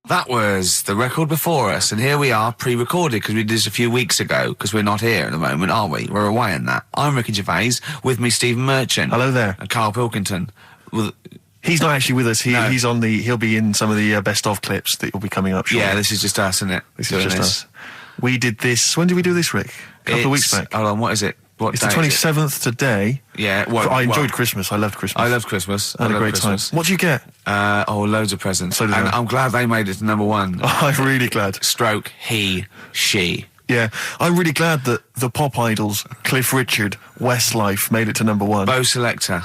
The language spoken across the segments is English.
That was the record before us, and here we are, pre-recorded, because we did this a few weeks ago, because we're not here at the moment, are we? We're away in that. I'm Ricky Gervais, with me Stephen Merchant. Hello there. And Karl Pilkington. He's not actually with us. He's on the. He'll be in some of the best-of clips that will be coming up shortly. Yeah, this is just us, isn't it? This is just us. We did this. When did we do this, Rick? A couple of weeks back. Hold on, what is it? It's the 27th today. Yeah. I enjoyed Christmas. I loved Christmas. I loved Christmas. I had a great time. What did you get? Loads of presents. So did I. I'm glad they made it to number one. Oh, I'm really glad. Stroke, he, she. Yeah, I'm really glad that the pop idols, Cliff Richard, Westlife, made it to number one. Bo Selector.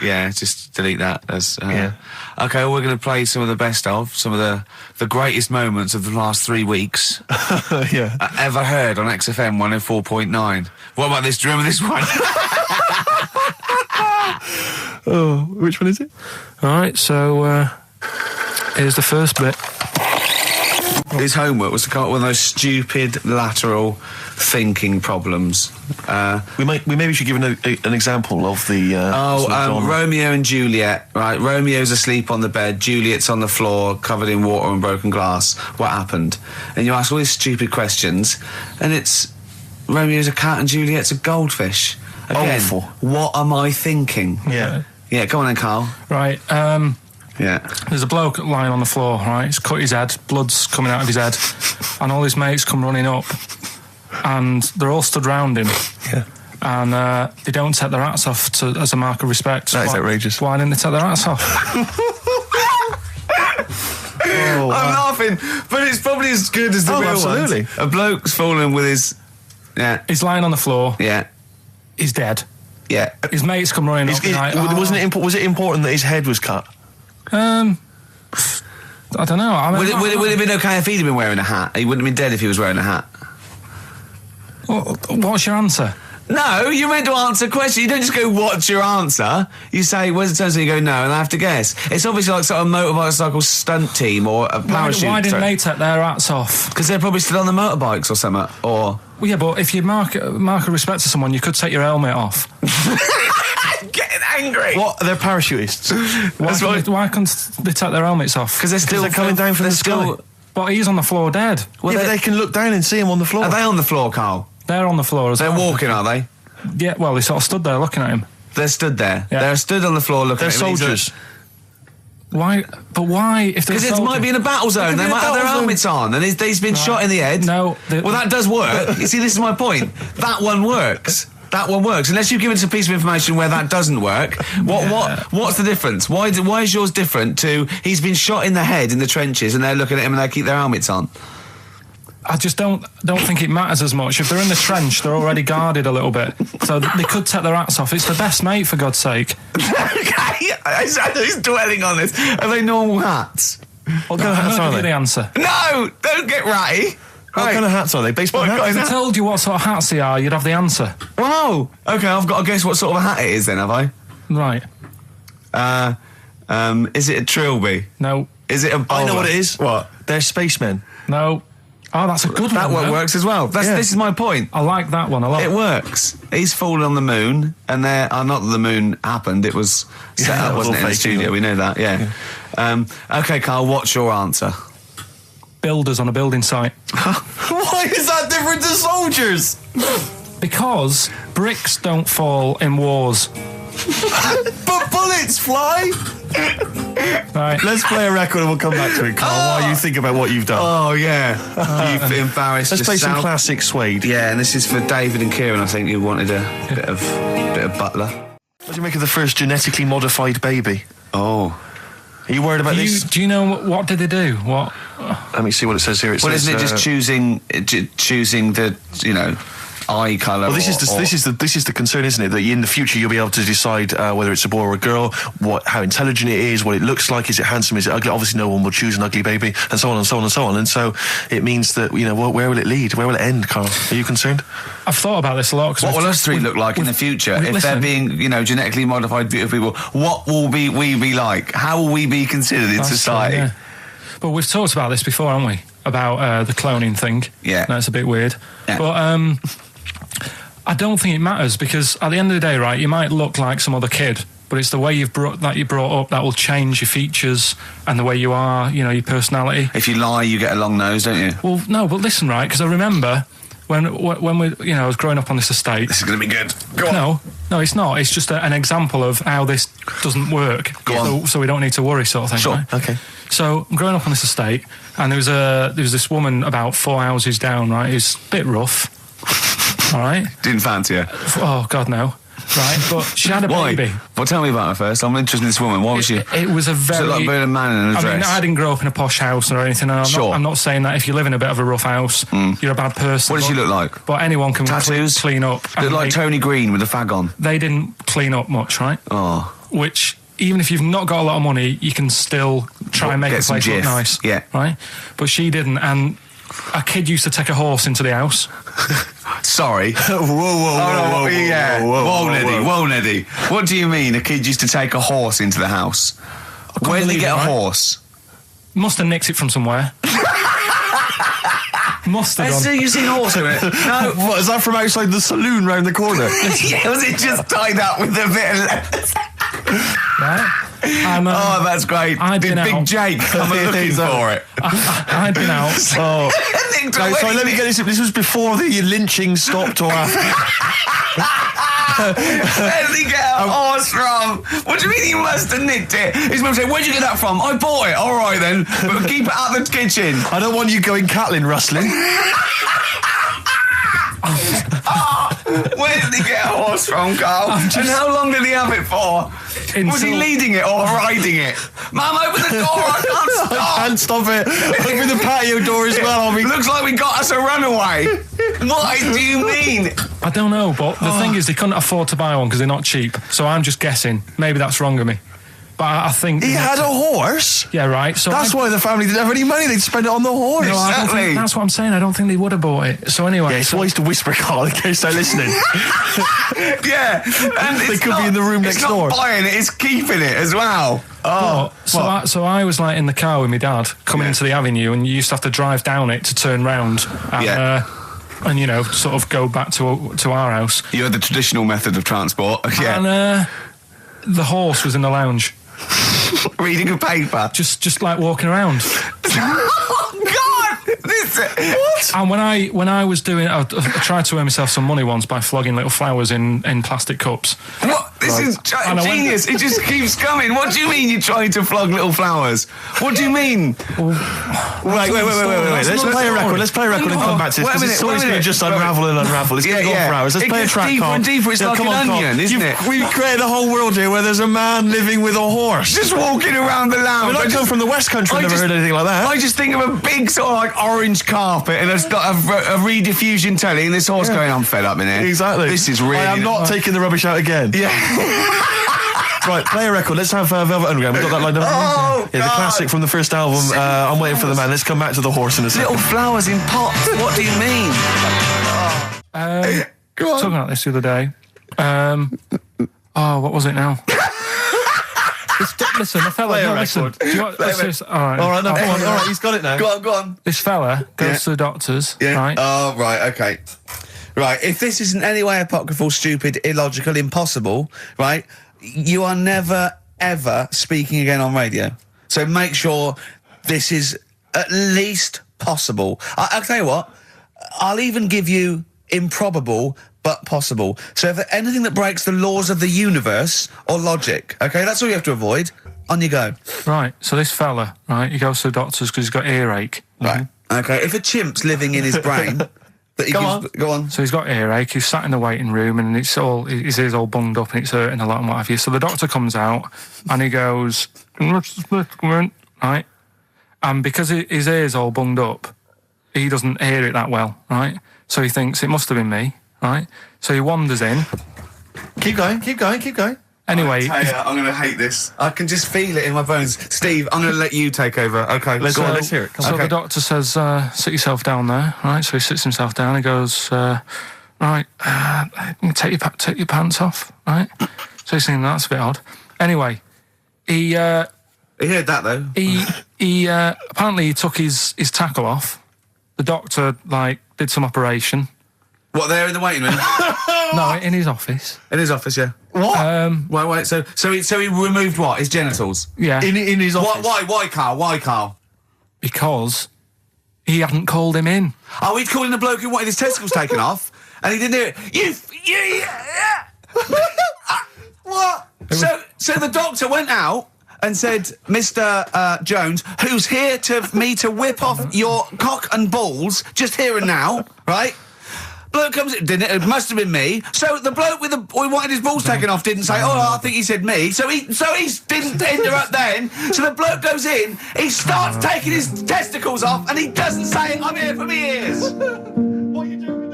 Yeah, just delete that. Yeah. Okay, well, we're going to play some of the best of, some of the greatest moments of the last 3 weeks. Yeah. Ever heard on XFM 104.9. What about this? Do you remember this one? Oh, which one is it? All right, so here's the first bit. His homework was to come up with one of those stupid lateral thinking problems. We maybe should give an example of the. Romeo and Juliet. Right, Romeo's asleep on the bed, Juliet's on the floor, covered in water and broken glass. What happened? And you ask all these stupid questions, and it's Romeo's a cat and Juliet's a goldfish. Again, awful. What am I thinking? Yeah. Yeah, come on then, Karl. Right. Yeah. There's a bloke lying on the floor, right? He's cut his head, blood's coming out of his head, and all his mates come running up, and they're all stood round him. Yeah. And they don't take their hats off as a mark of respect. That is outrageous. Why didn't they take their hats off? I'm laughing, but it's probably as good as the real absolutely. ones. A bloke's fallen with his... Yeah. He's lying on the floor. Yeah. He's dead. Yeah. His mates come running up. Was it important that his head was cut? I don't know. Would it have been okay if he'd have been wearing a hat? He wouldn't have been dead if he was wearing a hat. What's your answer? No, you're meant to answer questions. You don't just go, what's your answer? You say, where's the turns? And you go, no, and I have to guess. It's obviously like sort of motorcycle stunt team or a parachute. Why didn't they take their hats off? Because they're probably still on the motorbikes or something, or... Well, yeah, but if you mark a respect to someone, you could take your helmet off. I'm getting angry. What? They're parachutists. Why can't they take their helmets off? Because they're coming down from the sky. But he's on the floor dead. Well, yeah, they can look down and see him on the floor. Are they on the floor, Karl? They're on the floor as well. They're walking, are they? Yeah, well, they sort of stood there looking at him. They're stood there. Yeah. They're stood on the floor looking at him. They're soldiers. Why? But why? Because it might be in a battle zone. They might have their helmets on, and he's been shot in the head. No. Well, that does work. You see, this is my point. That one works. That one works. Unless you give us a piece of information where that doesn't work. What's the difference? Why is yours different to he's been shot in the head in the trenches and they're looking at him and they keep their helmets on? I just don't think it matters as much. If they're in the trench, they're already guarded a little bit. So they could take their hats off. It's the best mate, for God's sake. Okay, he's dwelling on this. Are they normal hats? What kind of hats are they? The answer. No, don't get ratty. What kind of hats are they? Baseball hats? If I told you what sort of hats they are, you'd have the answer. Wow. Okay, I've got to guess what sort of a hat it is then, have I? Right. Is it a trilby? No. Is it a bowler? I know what it is. What? They're spacemen. No. Oh, that's a good one. That one works as well. This is my point. I like that one a lot. It works. He's fallen on the moon, and not that the moon happened. It was set up, wasn't it, in the studio? We know that. Yeah. Okay, Karl. What's your answer? Builders on a building site. Why is that different to soldiers? Because bricks don't fall in wars. But bullets fly. Right. Let's play a record and we'll come back to it, Karl, while you think about what you've done. Oh, yeah. You've embarrassed Let's play yourself. some classic Suede. Yeah, and this is for David and Kieran, I think, who wanted a bit of Butler. What do you make of the first genetically modified baby? Oh. Are you worried about this? Do you know what did they do? What? Let me see what it says here. Isn't it just choosing the, eye colour? Well, this is the concern, isn't it? That in the future you'll be able to decide whether it's a boy or a girl, how intelligent it is, what it looks like, is it handsome, is it ugly? Obviously, no one will choose an ugly baby, and so on and so on and so on. And so it means that where will it lead? Where will it end, Karl? Are you concerned? I've thought about this a lot. What will us three look like in the future if they're being, genetically modified, beautiful people? What will we be like? How will we be considered in society? Yeah. But we've talked about this before, haven't we? About the cloning thing. Yeah, that's a bit weird. Yeah. But I don't think it matters, because at the end of the day, right, you might look like some other kid, but it's the way you're brought up that will change your features and the way you are, you know, your personality. If you lie, you get a long nose, don't you? Well, no, but listen, right, because I remember when we, you know, I was growing up on this estate. This is going to be good. Go on. No, it's not. It's just an example of how this doesn't work. Go on. So we don't need to worry, sort of thing. Sure. Right? Okay. So I'm growing up on this estate, and there was this woman about 4 houses down, right, who's a bit rough. All right. Didn't fancy her. Oh God, no. Right, but she had a baby. Well, tell me about her first. I'm interested in this woman. Why was she? It was a very... So like being a man in a dress. I mean, I didn't grow up in a posh house or anything. And I'm not saying that if you live in a bit of a rough house, you're a bad person. What does she look like? But anyone can Tattoos? clean up. Look like Tony Green with a fag on. They didn't clean up much, right? Oh. Which, even if you've not got a lot of money, you can still try and make the place look nice. Yeah. Right? But she didn't, and a kid used to take a horse into the house. Sorry. Whoa, Neddy. What do you mean a kid used to take a horse into the house? Where did he get a horse? Must have nicked it from somewhere. Must have done. You seen a horse in it? No. What, is that from outside the saloon round the corner? Yeah, was it just tied up with a bit of lettuce? Right? And, oh, that's great. Did Big Jake come looking for it? I'd been out. Oh. So let me get this. This was before the lynching stopped or after? Where did he get a horse from? What do you mean he must have nicked it? His mum said, where'd you get that from? I bought it. All right then, but keep it out of the kitchen. I don't want you going cattling rustling. Where did he get a horse from, Carl? And how long did he have it for? Was he leading it or riding it? Mum, open the door, I can't stop. I can't stop it. Open the patio door as well. Looks like we got us a runaway. What do you mean? I don't know, but the thing is they couldn't afford to buy one because they're not cheap. So I'm just guessing. Maybe that's wrong of me. But I think... He had a horse? Yeah, right. So that's why the family didn't have any money. They'd spend it on the horse. No, exactly. That's what I'm saying. I don't think they would have bought it. So anyway... Yeah, it's always to whisper, Carl, in case they're listening. Yeah. And they could be in the room next door. It's not buying it, it's keeping it as well. Oh, so I was like in the car with my dad coming into the avenue, and you used to have to drive down it to turn round and you know, sort of go back to our house. You had the traditional method of transport. Yeah. And the horse was in the lounge. Reading a paper. Just like walking around. Oh God! What? And when I was doing, I tried to earn myself some money once by flogging little flowers in plastic cups. What? This is genius. It just keeps coming. What do you mean you're trying to flog little flowers? What do you mean? Wait. Let's play a record. Let's play a record and come back to this. This story's going to just unravel and unravel. It's going to go on for hours. Let's play a track, deeper and deeper. It's like an onion, isn't it? We've created a whole world here where there's a man living with a horse. Just walking around the lounge. I come from the West Country. I've never heard anything like that. I just think of a big sort of like orange carpet and it's got a rediffusion telly and this horse going, I'm fed up in here. Exactly. This is really... I am not taking the rubbish out again. Yeah. Right, play a record. Let's have Velvet Underground. We've got that lined up. Oh, yeah, the classic from the first album. I'm Waiting for the Man. Let's come back to the horse in a second. Little flowers in pots. What do you mean? Go on. Talking about this the other day. What was it now? Listen, the fella. Play a listen. record. Do you want, all right, No, come on. All right, he's got it now. Go on. This fella goes to the doctors, right? Oh, right, okay. Right, if this is in any way apocryphal, stupid, illogical, impossible, right, you are never, ever speaking again on radio. So make sure this is at least possible. I'll tell you what, I'll even give you improbable but possible. So if anything that breaks the laws of the universe or logic, okay, that's all you have to avoid. On you go. Right, so this fella, right, he goes to the doctors because he's got earache. Right, okay, if a chimp's living in his brain... Go on. So he's got earache, he's sat in the waiting room and his ear's all bunged up and it's hurting a lot and what have you. So the doctor comes out and he goes, right? And because his ear's all bunged up, he doesn't hear it that well, right? So he thinks it must have been me, right? So he wanders in. Keep going. Anyway, I'm going to hate this. I can just feel it in my bones. Steve, I'm going to let you take over. Okay, let's hear it. So the doctor says, sit yourself down there, right? So he sits himself down. He goes, right, take your pants off, right? So he's thinking that's a bit odd. Anyway, he heard that though. He apparently he took his tackle off. The doctor did some operation. What, there in the waiting room? No, in his office. In his office, yeah. What? Wait, so he removed what? His genitals? Yeah. in his office? Why, Carl? Why, Carl? Because he hadn't called him in. Oh, he'd called in the bloke who wanted his testicles taken off, and he didn't do it. What? So the doctor went out and said, Mr. Jones, who's here to whip off your cock and balls, just here and now, right? Bloke comes in, didn't it? It must have been me. So the bloke who wanted his balls taken off didn't say, I think he said me. So he didn't interrupt then. So the bloke goes in, he starts taking his testicles off, and he doesn't say, I'm here for me ears. What are you doing?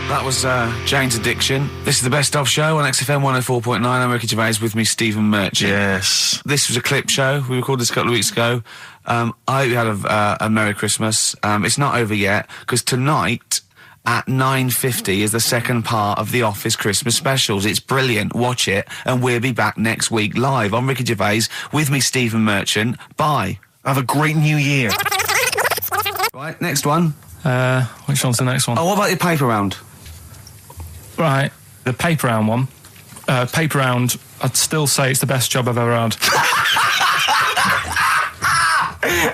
That was Jane's Addiction. This is the Best Of Show on XFM 104.9. I'm Ricky Gervais, with me Stephen Merchant. Yes. This was a clip show. We recorded this a couple of weeks ago. I hope you had a Merry Christmas. It's not over yet, because tonight at 9:50 is the second part of The Office Christmas specials. It's brilliant. Watch it, and we'll be back next week live. I'm Ricky Gervais, with me Stephen Merchant. Bye. Have a great new year. Right, next one. Which one's the next one? Oh, what about your paper round? Right, the paper round one. Paper round, I'd still say it's the best job I've ever had.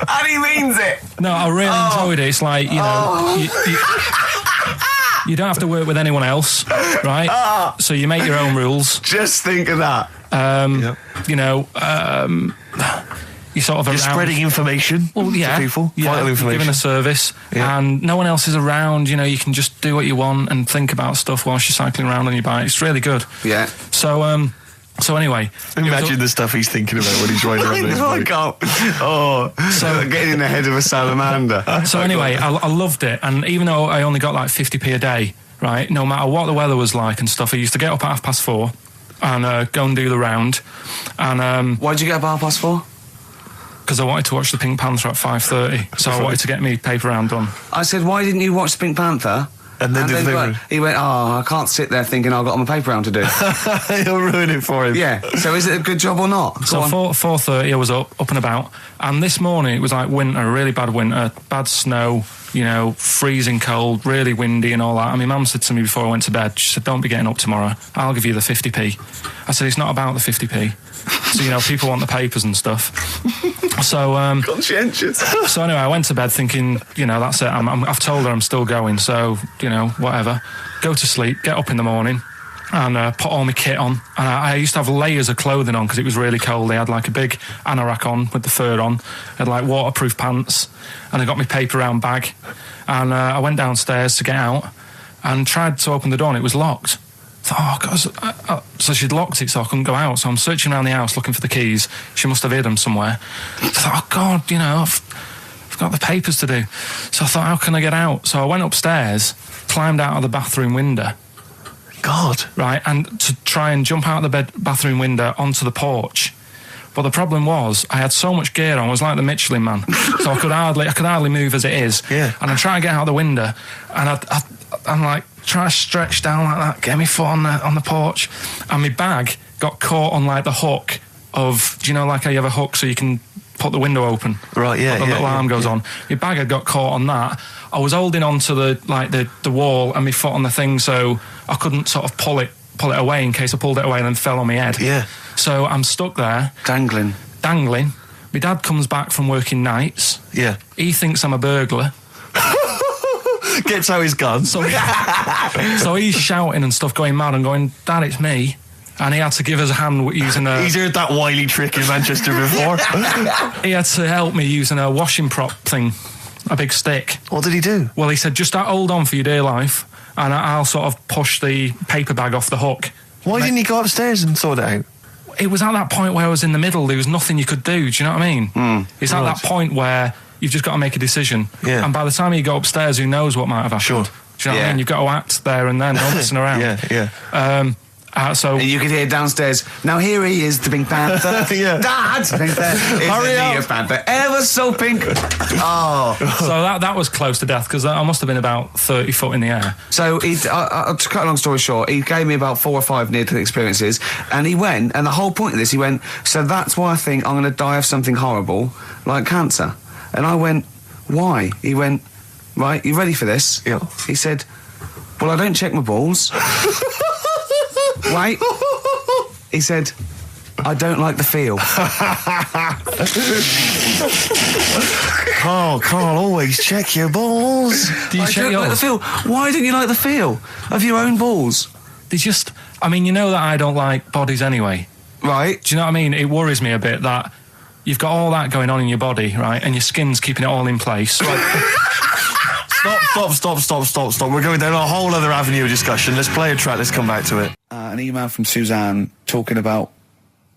And he means it. No, I really enjoyed it. It's like, you know, you don't have to work with anyone else, right? So you make your own rules. Just think of that. You know, you sort of You're spreading information to people. Yeah, Vital information. giving a service, and no one else is around. You know, you can just do what you want and think about stuff whilst you're cycling around on your bike. It's really good. Yeah. So anyway, Imagine the stuff he's thinking about when he's riding around his bike. So getting in the head of a salamander. So anyway, I loved it, and even though I only got like 50p a day, right, no matter what the weather was like and stuff, I used to get up at 4:30 and go and do the round. And why'd you get up at 4:30? Because I wanted to watch the Pink Panther at 5:30, so I wanted to get me paper round done. I said, why didn't you watch the Pink Panther? And then he went, I can't sit there thinking I've got my paper round to do. You'll ruin it for him. Yeah. So is it a good job or not? So 4:30 I was up and about, and this morning it was like winter, really bad winter, bad snow, you know, freezing cold, really windy and all that. And my mum said to me before I went to bed, she said, don't be getting up tomorrow, I'll give you the 50p. I said, it's not about the 50p. So, you know, people want the papers and stuff. So, conscientious. So anyway, I went to bed thinking, you know, that's it. I've told her I'm still going, so, you know, whatever. Go to sleep, get up in the morning, and put all my kit on. And I used to have layers of clothing on because it was really cold. They had like a big anorak on with the fur on. I had like waterproof pants, and I got my paper round bag. And I went downstairs to get out and tried to open the door, and it was locked. I thought, oh, God. So she'd locked it so I couldn't go out. So I'm searching around the house looking for the keys. She must have hid them somewhere. I thought, oh, God, you know, I've got the papers to do. So I thought, how can I get out? So I went upstairs, climbed out of the bathroom window. God. Right, and to try and jump out of the bathroom window onto the porch. But the problem was, I had so much gear on, I was like the Michelin Man. So I could hardly move as it is. Yeah. And I try and get out the window, and I'm like, try to stretch down like that, get my foot on the porch, and my bag got caught on like the hook of, do you know, like how you have a hook so you can put the window open? Right, yeah. The little arm goes on. My bag had got caught on that. I was holding on to the wall and my foot on the thing, so I couldn't sort of pull it away in case I pulled it away and then fell on my head. Yeah. So I'm stuck there. Dangling. My dad comes back from working nights. Yeah. He thinks I'm a burglar. Gets out his gun. So he's shouting and stuff, going mad and going, Dad, it's me. And he had to give us a hand using a... He's heard that wily trick in Manchester before. He had to help me using a washing prop thing, a big stick. What did he do? Well, he said, just hold on for your dear life, and I'll sort of push the paper bag off the hook. Why didn't he go upstairs and sort it out? It was at that point where I was in the middle. There was nothing you could do. Do you know what I mean? It's at that point where you've just got to make a decision. Yeah. And by the time you go upstairs, who knows what might have happened? Sure. Do you know what I mean? You've got to act there and then, not messing around. Yeah. So and you could hear downstairs, now here he is, the Pink Panther. Yeah. Dad! Hurry up. Panther. Ever so pink. Oh. So that was close to death, because I must have been about 30 foot in the air. So to cut a long story short, he gave me about 4 or 5 near-death experiences, and he went, and the whole point of this, he went, so that's why I think I'm going to die of something horrible, like cancer. And I went, why? He went, right, you ready for this? Yeah. He said, Well, I don't check my balls. Wait. He said, I don't like the feel. Carl, always check your balls. Do you I check don't like the yours? feel. Why don't you like the feel of your own balls? They just... I mean, you know that I don't like bodies anyway. Right. Do you know what I mean? It worries me a bit that you've got all that going on in your body, right? And your skin's keeping it all in place. Stop. We're going down a whole other avenue of discussion. Let's play a track, let's come back to it. An email from Suzanne talking about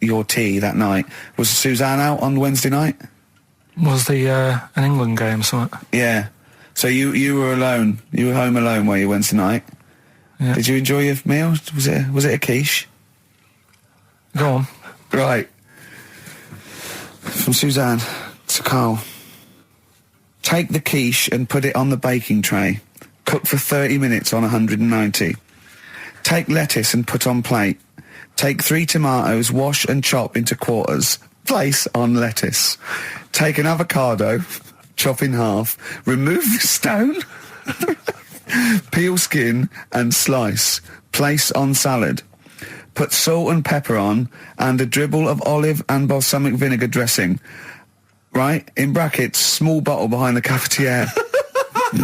your tea that night. Was Suzanne out on Wednesday night? Was the an England game or something? Yeah. So you were alone. You were home alone, were you, Wednesday night? Yeah. Did you enjoy your meal? Was it a quiche? Go on. Right. From Suzanne to Karl. Take the quiche and put it on the baking tray. Cook for 30 minutes on 190. Take lettuce and put on plate. Take 3 tomatoes, wash and chop into quarters. Place on lettuce. Take an avocado, chop in half. Remove the stone. Peel skin and slice. Place on salad. Put salt and pepper on and a dribble of olive and balsamic vinegar dressing. Right? In brackets, small bottle behind the cafetiere.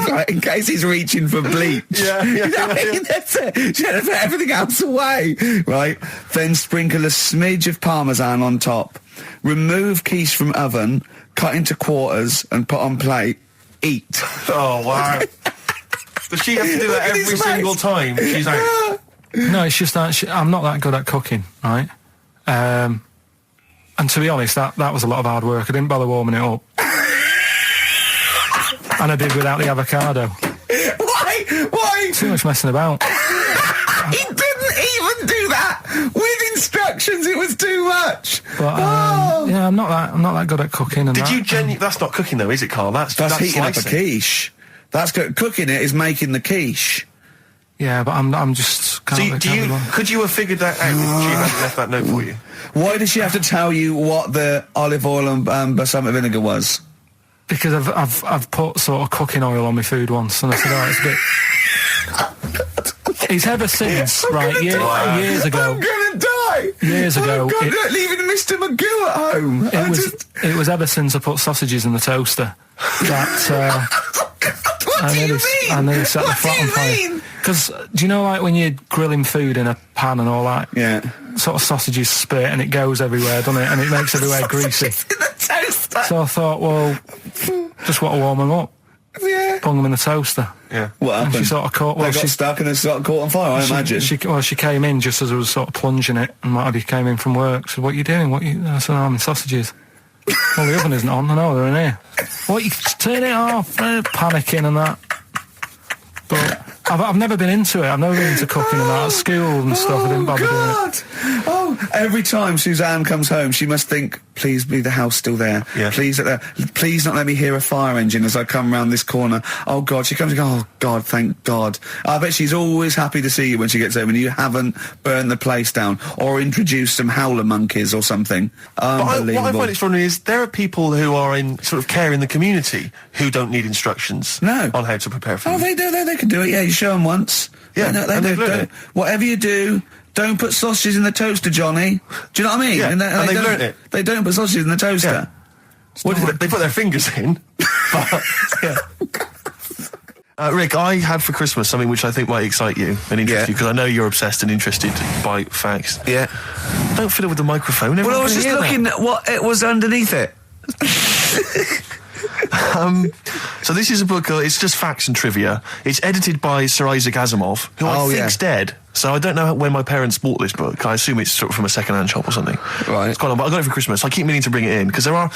Right, in case he's reaching for bleach. Yeah. You know what I mean? That's it. You have to put everything else away. Right? Then sprinkle a smidge of parmesan on top. Remove quiche from oven, cut into quarters and put on plate. Eat. Oh, wow. Does she have to do that Look at every his single face. time? She's like... No, it's just that I'm not that good at cooking, right? And to be honest, that was a lot of hard work. I didn't bother warming it up. And I did without the avocado. Why? Too much messing about. He didn't even do that with instructions. It was too much. But yeah, I'm not that good at cooking. And Did that. you genuinely... That's not cooking, though, is it, Carl? That's heating up a slicing. quiche. That's cooking it is making the quiche. Yeah, but I'm just can't. Could you have figured that out if she hadn't left that note for you? Why does she have to tell you what the olive oil and balsamic vinegar was? Because I've put sort of cooking oil on my food once, and I said, oh, it's a bit. It's ever since, right? Years ago. I'm gonna die. Years ago, Oh God, leaving Mr. Magoo at home. It was ever since I put sausages in the toaster that. What do you mean? I nearly set the What do flat on you fire. mean? Because do you know, like when you're grilling food in a pan and all that, Yeah. sort of sausages spit and it goes everywhere, doesn't it? And it makes everywhere greasy. In the toaster. So I thought, well, just want to warm them up. Yeah. Bung them in the toaster. Yeah. What And happened? she sort of caught. They Well, got she stuck and they sort of caught on fire. I imagine. She came in just as I was sort of plunging it, and what he came in from work. Said, "What are you doing? I said, I'm in sausages." Well, the oven isn't on. I know they're in here. What, you turn it off? Panicking and that. But I've never been into it. I've never been into cooking and that. At school and stuff, I didn't bother doing it. Oh, every time Suzanne comes home, she must think, please be the house still there. Yeah. Please not let me hear a fire engine as I come round this corner. Oh, God. She comes and goes, oh, God, thank God. I bet she's always happy to see you when she gets home and you haven't burned the place down or introduced some howler monkeys or something. Unbelievable. What I find extraordinary is there are people who are in sort of care in the community who don't need instructions No. on how to prepare food. Oh, they do. They can do it. Yeah, you show them once. Yeah, They and do. they've learned it. Whatever you do, don't put sausages in the toaster, Johnny. Do you know what I mean? Yeah, and they've don't- learnt it. They don't put sausages in the toaster. Yeah. What do they put their fingers in. But, yeah. Rick, I had for Christmas something which I think might excite you and interest you, because I know you're obsessed and interested by facts. Yeah. Don't fiddle with the microphone. Well, I Everyone was can just hear that. looking at what it was underneath it. So this is a book, it's just facts and trivia. It's edited by Sir Isaac Asimov, who I think's dead. So I don't know when my parents bought this book. I assume it's sort of from a second-hand shop or something. Right. It's quite long, but I got it for Christmas. I keep meaning to bring it in, because there are...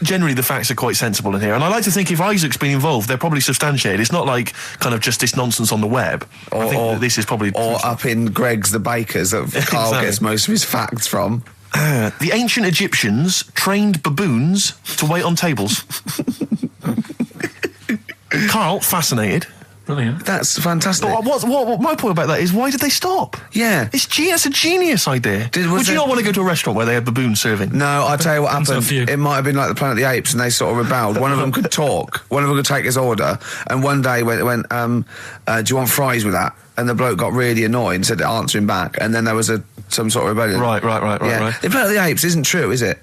Generally, the facts are quite sensible in here. And I like to think if Isaac's been involved, they're probably substantiated. It's not like kind of just this nonsense on the web. I think that this is probably... Or up in Greg's the Baker's that Carl Exactly. gets most of his facts from. The ancient Egyptians trained baboons to wait on tables. Carl, fascinated. Brilliant. That's fantastic. But what my point about that is, why did they stop? Yeah. It's a genius idea. Would you not want to go to a restaurant where they had baboons serving? No, I'll tell you what Depends on happened. a few. It might have been like the Planet of the Apes and they sort of rebelled. One of them could talk. One of them could take his order. And one day went, do you want fries with that? and the bloke got really annoyed and said to answer him back, and then there was some sort of rebellion. Right. The Planet of the Apes isn't true, is it?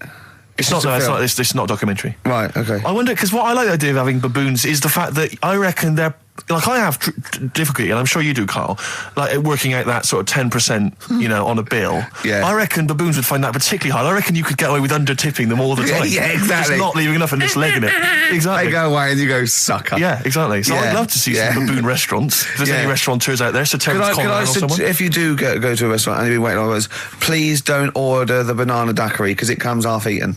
It's not a documentary. Right, okay. I wonder, because what I like the idea of having baboons is the fact that I reckon they're, like, I have difficulty, and I'm sure you do, Carl, like working out that sort of 10%, you know, on a bill. Yeah. I reckon baboons would find that particularly hard. I reckon you could get away with under-tipping them all the time. Yeah, exactly. Just not leaving enough and just legging it. Exactly. They go away and you go, sucker. Yeah, exactly. So I'd love to see some baboon restaurants. If there's any restaurateurs out there, so Terence Conrad or someone. If you do go to a restaurant and you've been waiting on those, please don't order the banana daiquiri, because it comes half-eaten.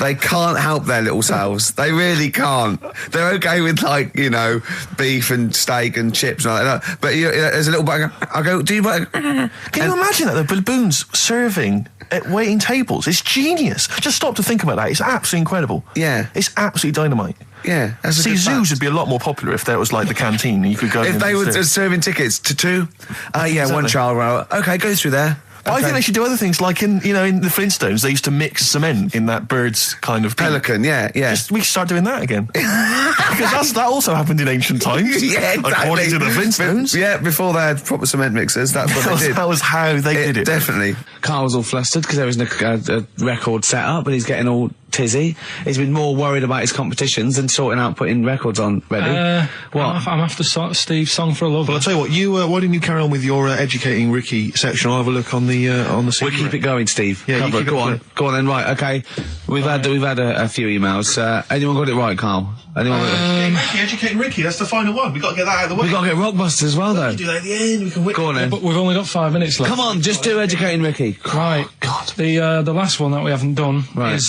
They can't help their little selves. They really can't. They're okay with, like, you know, beef and steak and chips and all that. But there's a little bug. I go, do you... Can you imagine that? The baboons serving at waiting tables. It's genius. Just stop to think about that. It's absolutely incredible. Yeah. It's absolutely dynamite. Yeah. See, zoos would be a lot more popular if there was, like, the canteen and you could go... If they were serving tickets to 2? Exactly. One child row. Okay, go through there. I think they should do other things, like in the Flintstones, they used to mix cement in that bird's kind of... Pelican, yeah. We should start doing that again. Because that also happened in ancient times. Yeah, exactly. According to the Flintstones. Yeah, before they had proper cement mixers, that's what they did. That was how they did it. Definitely. Carl's all flustered because there isn't a record set up, but he's getting all tizzy. He's been more worried about his competitions than sorting out putting records on ready. What? I'm after Steve's Song for a Lover. Well, I'll tell you what, why didn't you carry on with your educating Ricky section? I'll have a look on the We'll keep it going, Steve. Yeah, go on then. Right, okay. We've had a few emails. Anyone got it right, Carl? Anyone got it? Ricky, educating Ricky. That's the final one. We've got to get that out of the way. We've got to get Rockbusters as well, though. We can do that at the end. We can wait. Go on then. But we've only got 5 minutes left. Come on, just do educating Ricky. Right. God. The last one that we haven't done is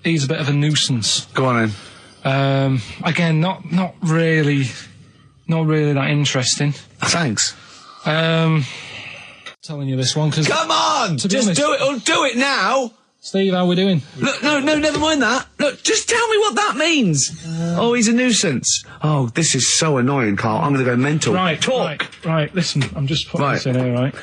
he's a bit of a nuisance. Go on then. Again, not really that interesting. Thanks. Telling you this one because... Come on! Just do it. Do it now! Steve, how we doing? Look, no, never mind that. Look, just tell me what that means. He's a nuisance. Oh, this is so annoying, Carl. I'm going to go mental. Right, talk. Right, listen, I'm just putting this in here, right?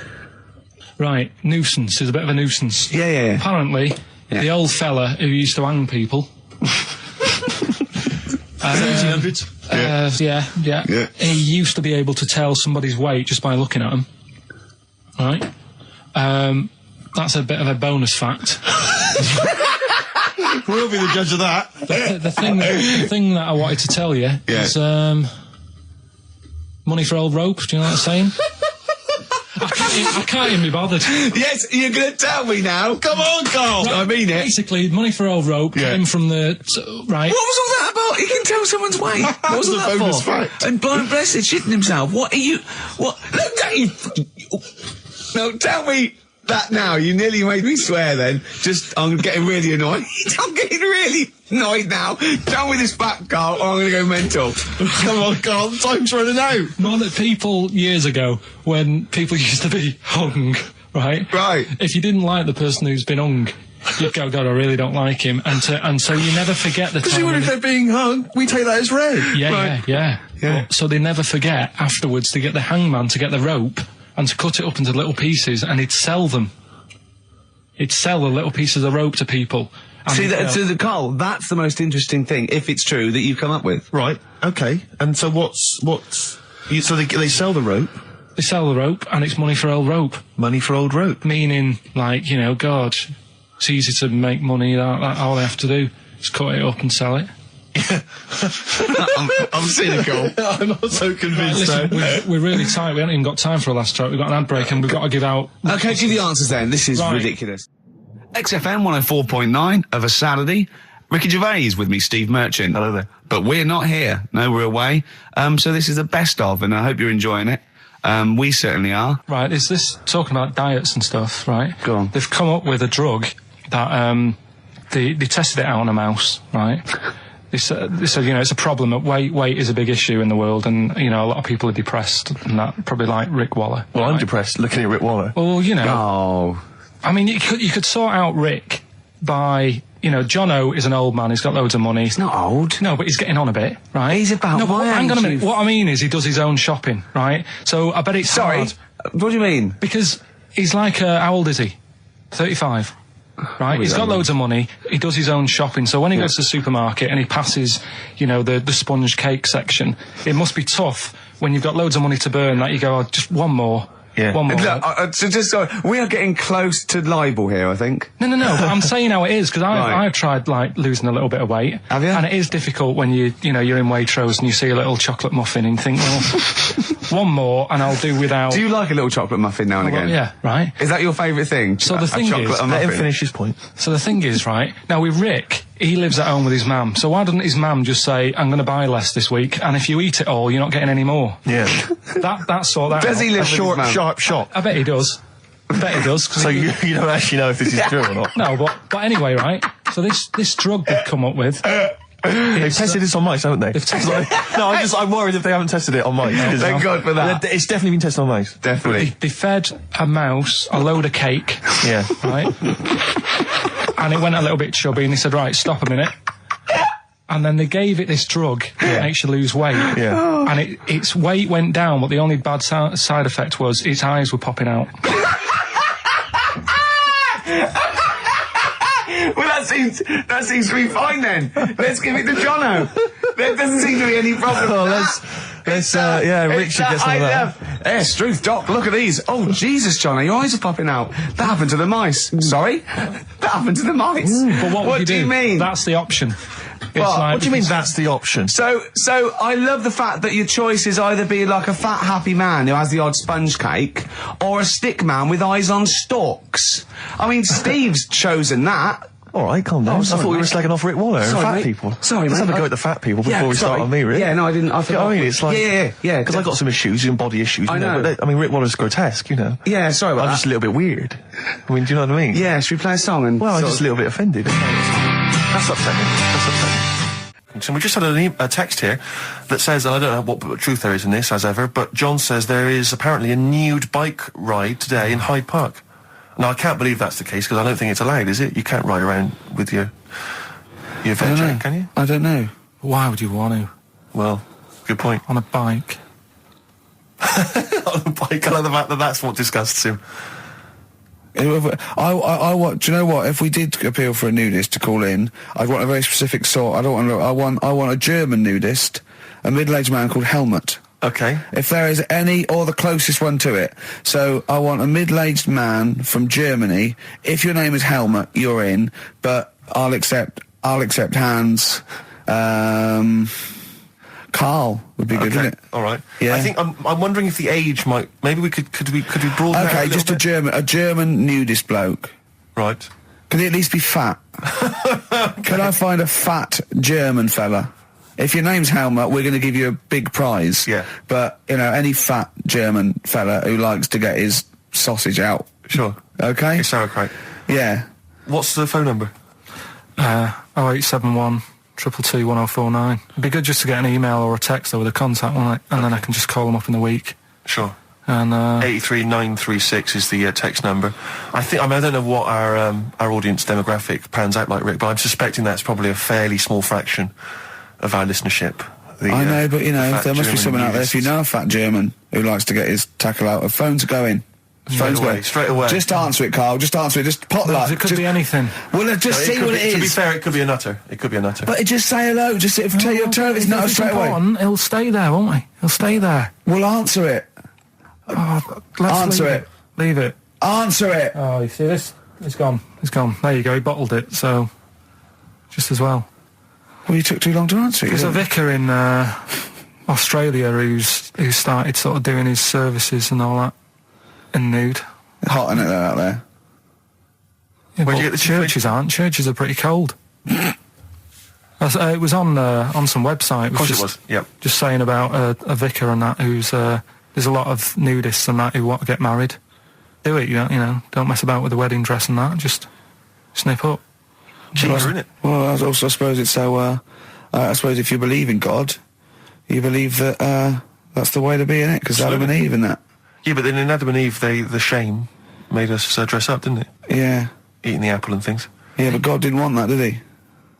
Right, nuisance is a bit of a nuisance. Yeah. Apparently, the old fella who used to hang people... 1700s? Yeah. He used to be able to tell somebody's weight just by looking at them. Right? That's a bit of a bonus fact. We'll be the judge of that. The thing that I wanted to tell you is money for old rope. Do you know what I'm saying? I can't even be bothered. Yes, you're going to tell me now. Come on, Carl. Right, I mean it. Basically, money for old rope came from the... right. What was all that about? He can tell someone's weight. What was all that bonus for? fact. And blind blessed shitting himself. What are you... What? Look at you... No, tell me that now. You nearly made me swear then. I'm getting really annoyed. I'm getting really annoyed now. Tell me this back, Carl, or I'm going to go mental. Come on, Carl, time's running out. More that people years ago, when people used to be hung, right? Right. If you didn't like the person who's been hung, you'd go, God, I really don't like him. And so you never forget the time. Because if they're being hung, we take that as read. Yeah. So they never forget afterwards to get the hangman to get the rope and to cut it up into little pieces, and he'd sell them. He'd sell the little pieces of rope to people. See, Carl, that's the most interesting thing, if it's true, that you've come up with. Right, okay. And so so they sell the rope? They sell the rope, and it's money for old rope. Money for old rope? Meaning, like, God, it's easy to make money, all they have to do is cut it up and sell it. I'm cynical. I'm not so convinced. Right, listen, we're really tight. We haven't even got time for a last track. We've got an ad break and we've got to give out... Okay, give the answers then. This is ridiculous. XFM 104.9 of a Saturday. Ricky Gervais with me, Steve Merchant. Hello there. But we're not here. No, we're away. So this is the best of, and I hope you're enjoying it. We certainly are. Right, is this talking about diets and stuff, right? Go on. They've come up with a drug that they tested it out on a mouse, right? They said, it's a problem that weight is a big issue in the world, and, a lot of people are depressed, and that probably like Rick Waller. Well, I'm depressed looking at Rick Waller. Well, Oh. I mean, you could sort out Rick by, Jono is an old man, he's got loads of money. He's not old. No, but he's getting on a bit, right? He's about no, my hang on a age, minute. What I mean is he does his own shopping, right? So I bet it's hard. What do you mean? Because he's like, how old is he? 35. Right, he's got loads of money. He does his own shopping. So when he goes to the supermarket and he passes, the sponge cake section, it must be tough when you've got loads of money to burn, that you go, oh, just one more. Yeah. One more. Look, so just we are getting close to libel here, I think. No, but I'm saying how it is, because Right. I've tried, like, losing a little bit of weight. Have you? And it is difficult when you're in Waitrose and you see a little chocolate muffin and you think, well, one more and I'll do without... Do you like a little chocolate muffin now and again? Yeah, right. Is that your favourite thing? So the thing chocolate is- and Let him muffin? finish his point. So the thing is, right, now with Rick, he lives at home with his mum, so why doesn't his mum just say, I'm going to buy less this week, and if you eat it all, you're not getting any more? Yeah. That's sort that Does out. he live A with his short, mum? sharp shot. I bet he does. I bet he does. 'cause So he- you don't actually know if this is true or not. No, but anyway, right, so this drug they've come up with... They've tested this on mice, haven't they? They've tested No, I'm worried if they haven't tested it on mice. Thank God for that. It's definitely been tested on mice. Definitely. They fed a mouse a load of cake, Yeah. right? And it went a little bit chubby, and they said, right, stop a minute. And then they gave it this drug that makes you lose weight. Yeah. And its weight went down, but the only bad side effect was its eyes were popping out. Well, that seems to be fine then. Let's give it to Jono. There doesn't seem to be any problem. Oh, with let's that. Richard get some of that. Hey, Struth, Doc, look at these. Oh, Jesus, Jono, your eyes are popping out. That happened to the mice. Sorry? That happened to the mice. But what would do you mean? That's the option. It's What? like- What do you mean that's the option? So I love the fact that your choice is either be like a fat, happy man who has the odd sponge cake, or a stick man with eyes on stalks. I mean, Steve's chosen that. All right, calm down. sorry, I thought we were mate. slagging off Rick Waller and Sorry, fat mate. people. Sorry, Let's mate. have a go at the fat people before we start sorry. on me, Rick. Yeah, no, I didn't. I You know forgot. what I mean? It's like... Yeah. Because I got some issues and body issues. I you know. But I mean, Rick Waller's grotesque, you know. Yeah, sorry about I'm that. just a little bit weird. I mean, do you know what I mean? Yeah, should we play a song and... Well, I'm sort just a little bit offended. That's upsetting. So we just had a text here that says, and I don't know what truth there is in this, as ever, but John says there is apparently a nude bike ride today in Hyde Park. Now, I can't believe that's the case, because I don't think it's allowed, is it? You can't ride around with your veg, can you? I don't know. Why would you want to? Well, good point. On a bike? On a bike, I like the fact that that's what disgusts him. I want. Do you know what? If we did appeal for a nudist to call in, I'd want a very specific sort. I don't want. I want a German nudist, a middle-aged man called Helmut. Okay. If there is any, or the closest one to it. So I want a middle-aged man from Germany. If your name is Helmut, you're in. But I'll accept Hans. Karl would be good, Okay. wouldn't it? All right. Yeah. I think I'm wondering if the age might. Maybe we could we broaden that Okay, out just a German nudist bloke. Right. Could he at least be fat? Could I find a fat German fella? If your name's Helmut, we're going to give you a big prize. Yeah. But, you know, any fat German fella who likes to get his sausage out. Sure. Okay? It's sauerkraut. Yeah. What's the phone number? 0871 222 1049. It'd be good just to get an email or a text with a contact, wouldn't it? And then I can just call them up in the week. Sure. And 83936 is the text number. I don't know what our audience demographic pans out like, Rick, but I'm suspecting that's probably a fairly small fraction of our listenership. I know, but, you know, fat there must be German someone out there. If you nudists. know a fat German who likes to get his tackle out, phones are going. Straight away. Just answer it, Carl. Just answer it. Just potluck. it could be anything. Well, just see what it is. To be fair, it could be a nutter. But just say hello. Just tell him it's not If straight away. important, he'll stay there, won't he? He'll stay there. Well, answer it. Let's Answer leave it. Leave it. Answer it. Oh, you see this? It's gone. It's gone. There you go. He bottled it, so just as well. Well, you took too long to answer it. There's a vicar in Australia who started sort of doing his services and all that in nude. Hot, isn't it, out there? Yeah, Where'd but you get the churches aren't. Churches are pretty cold. It was on some website. Of course it was. Yep. Just saying about a vicar and that who's there's a lot of nudists and that who want to get married. Do it, you know. Don't mess about with the wedding dress and that. Just snip up. Cheaper, isn't it? Well, I also suppose it's so. I suppose if you believe in God, you believe that that's the way to be, innit? Because Adam and Eve and that. Yeah, but then in Adam and Eve, the shame made us dress up, didn't it? Yeah. Eating the apple and things. Yeah, but God didn't want that, did he?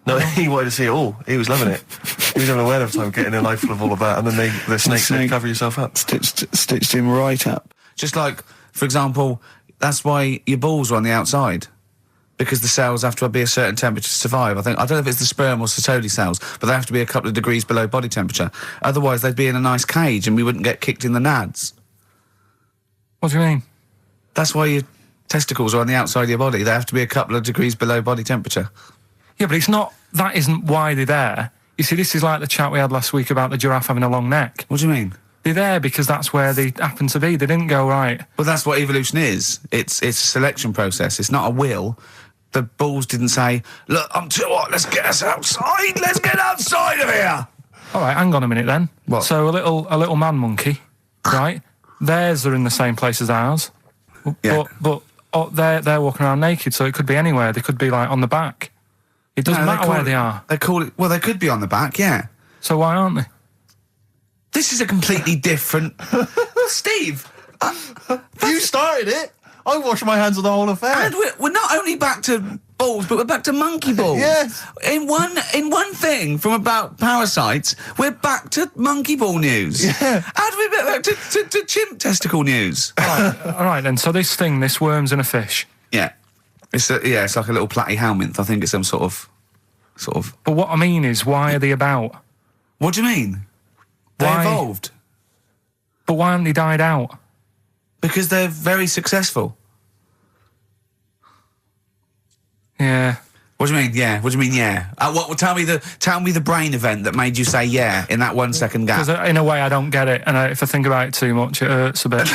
No, he wanted to see it all. He was loving it. He was having a whale of a time getting a life full of all of that, and then the snake said, cover yourself up. Stitched him right up. Just like, for example, that's why your balls are on the outside. because the cells have to be a certain temperature to survive. I don't know if it's the sperm or Sertoli cells, but they have to be a couple of degrees below body temperature. Otherwise, they'd be in a nice cage and we wouldn't get kicked in the nads. What do you mean? That's why your testicles are on the outside of your body. They have to be a couple of degrees below body temperature. Yeah, but it's not... That isn't why they're there. You see, this is like the chat we had last week about the giraffe having a long neck. What do you mean? They're there because that's where they happen to be. They didn't go, right... Well, that's what evolution is. It's a selection process. It's not a will. The balls didn't say, look, I'm too hot, let's get us outside. Let's get outside of here. All right, hang on a minute then. What? So a little man monkey, right? Theirs are in the same place as ours. Yeah. But they're walking around naked, so it could be anywhere. They could be, like, on the back. It doesn't matter where they are. They call it... Well, they could be on the back, yeah. So why aren't they? This is a completely different... Steve! You started it. I wash my hands of the whole affair. And we're not only back to balls, but we're back to monkey balls. Yes. In one thing from about parasites, we're back to monkey ball news. Yeah. How do we get back to chimp testicle news? All right then. So this worm's in a fish. Yeah. It's like a little platyhelminth. I think it's some sort of... But what I mean is, why are they about? What do you mean? They Why? evolved. But why haven't they died out? Because they're very successful. Yeah. What do you mean, yeah? What do you mean, yeah? Tell me the brain event that made you say yeah in that 1 second gap. Because in a way I don't get it, and if I think about it too much, it hurts a bit.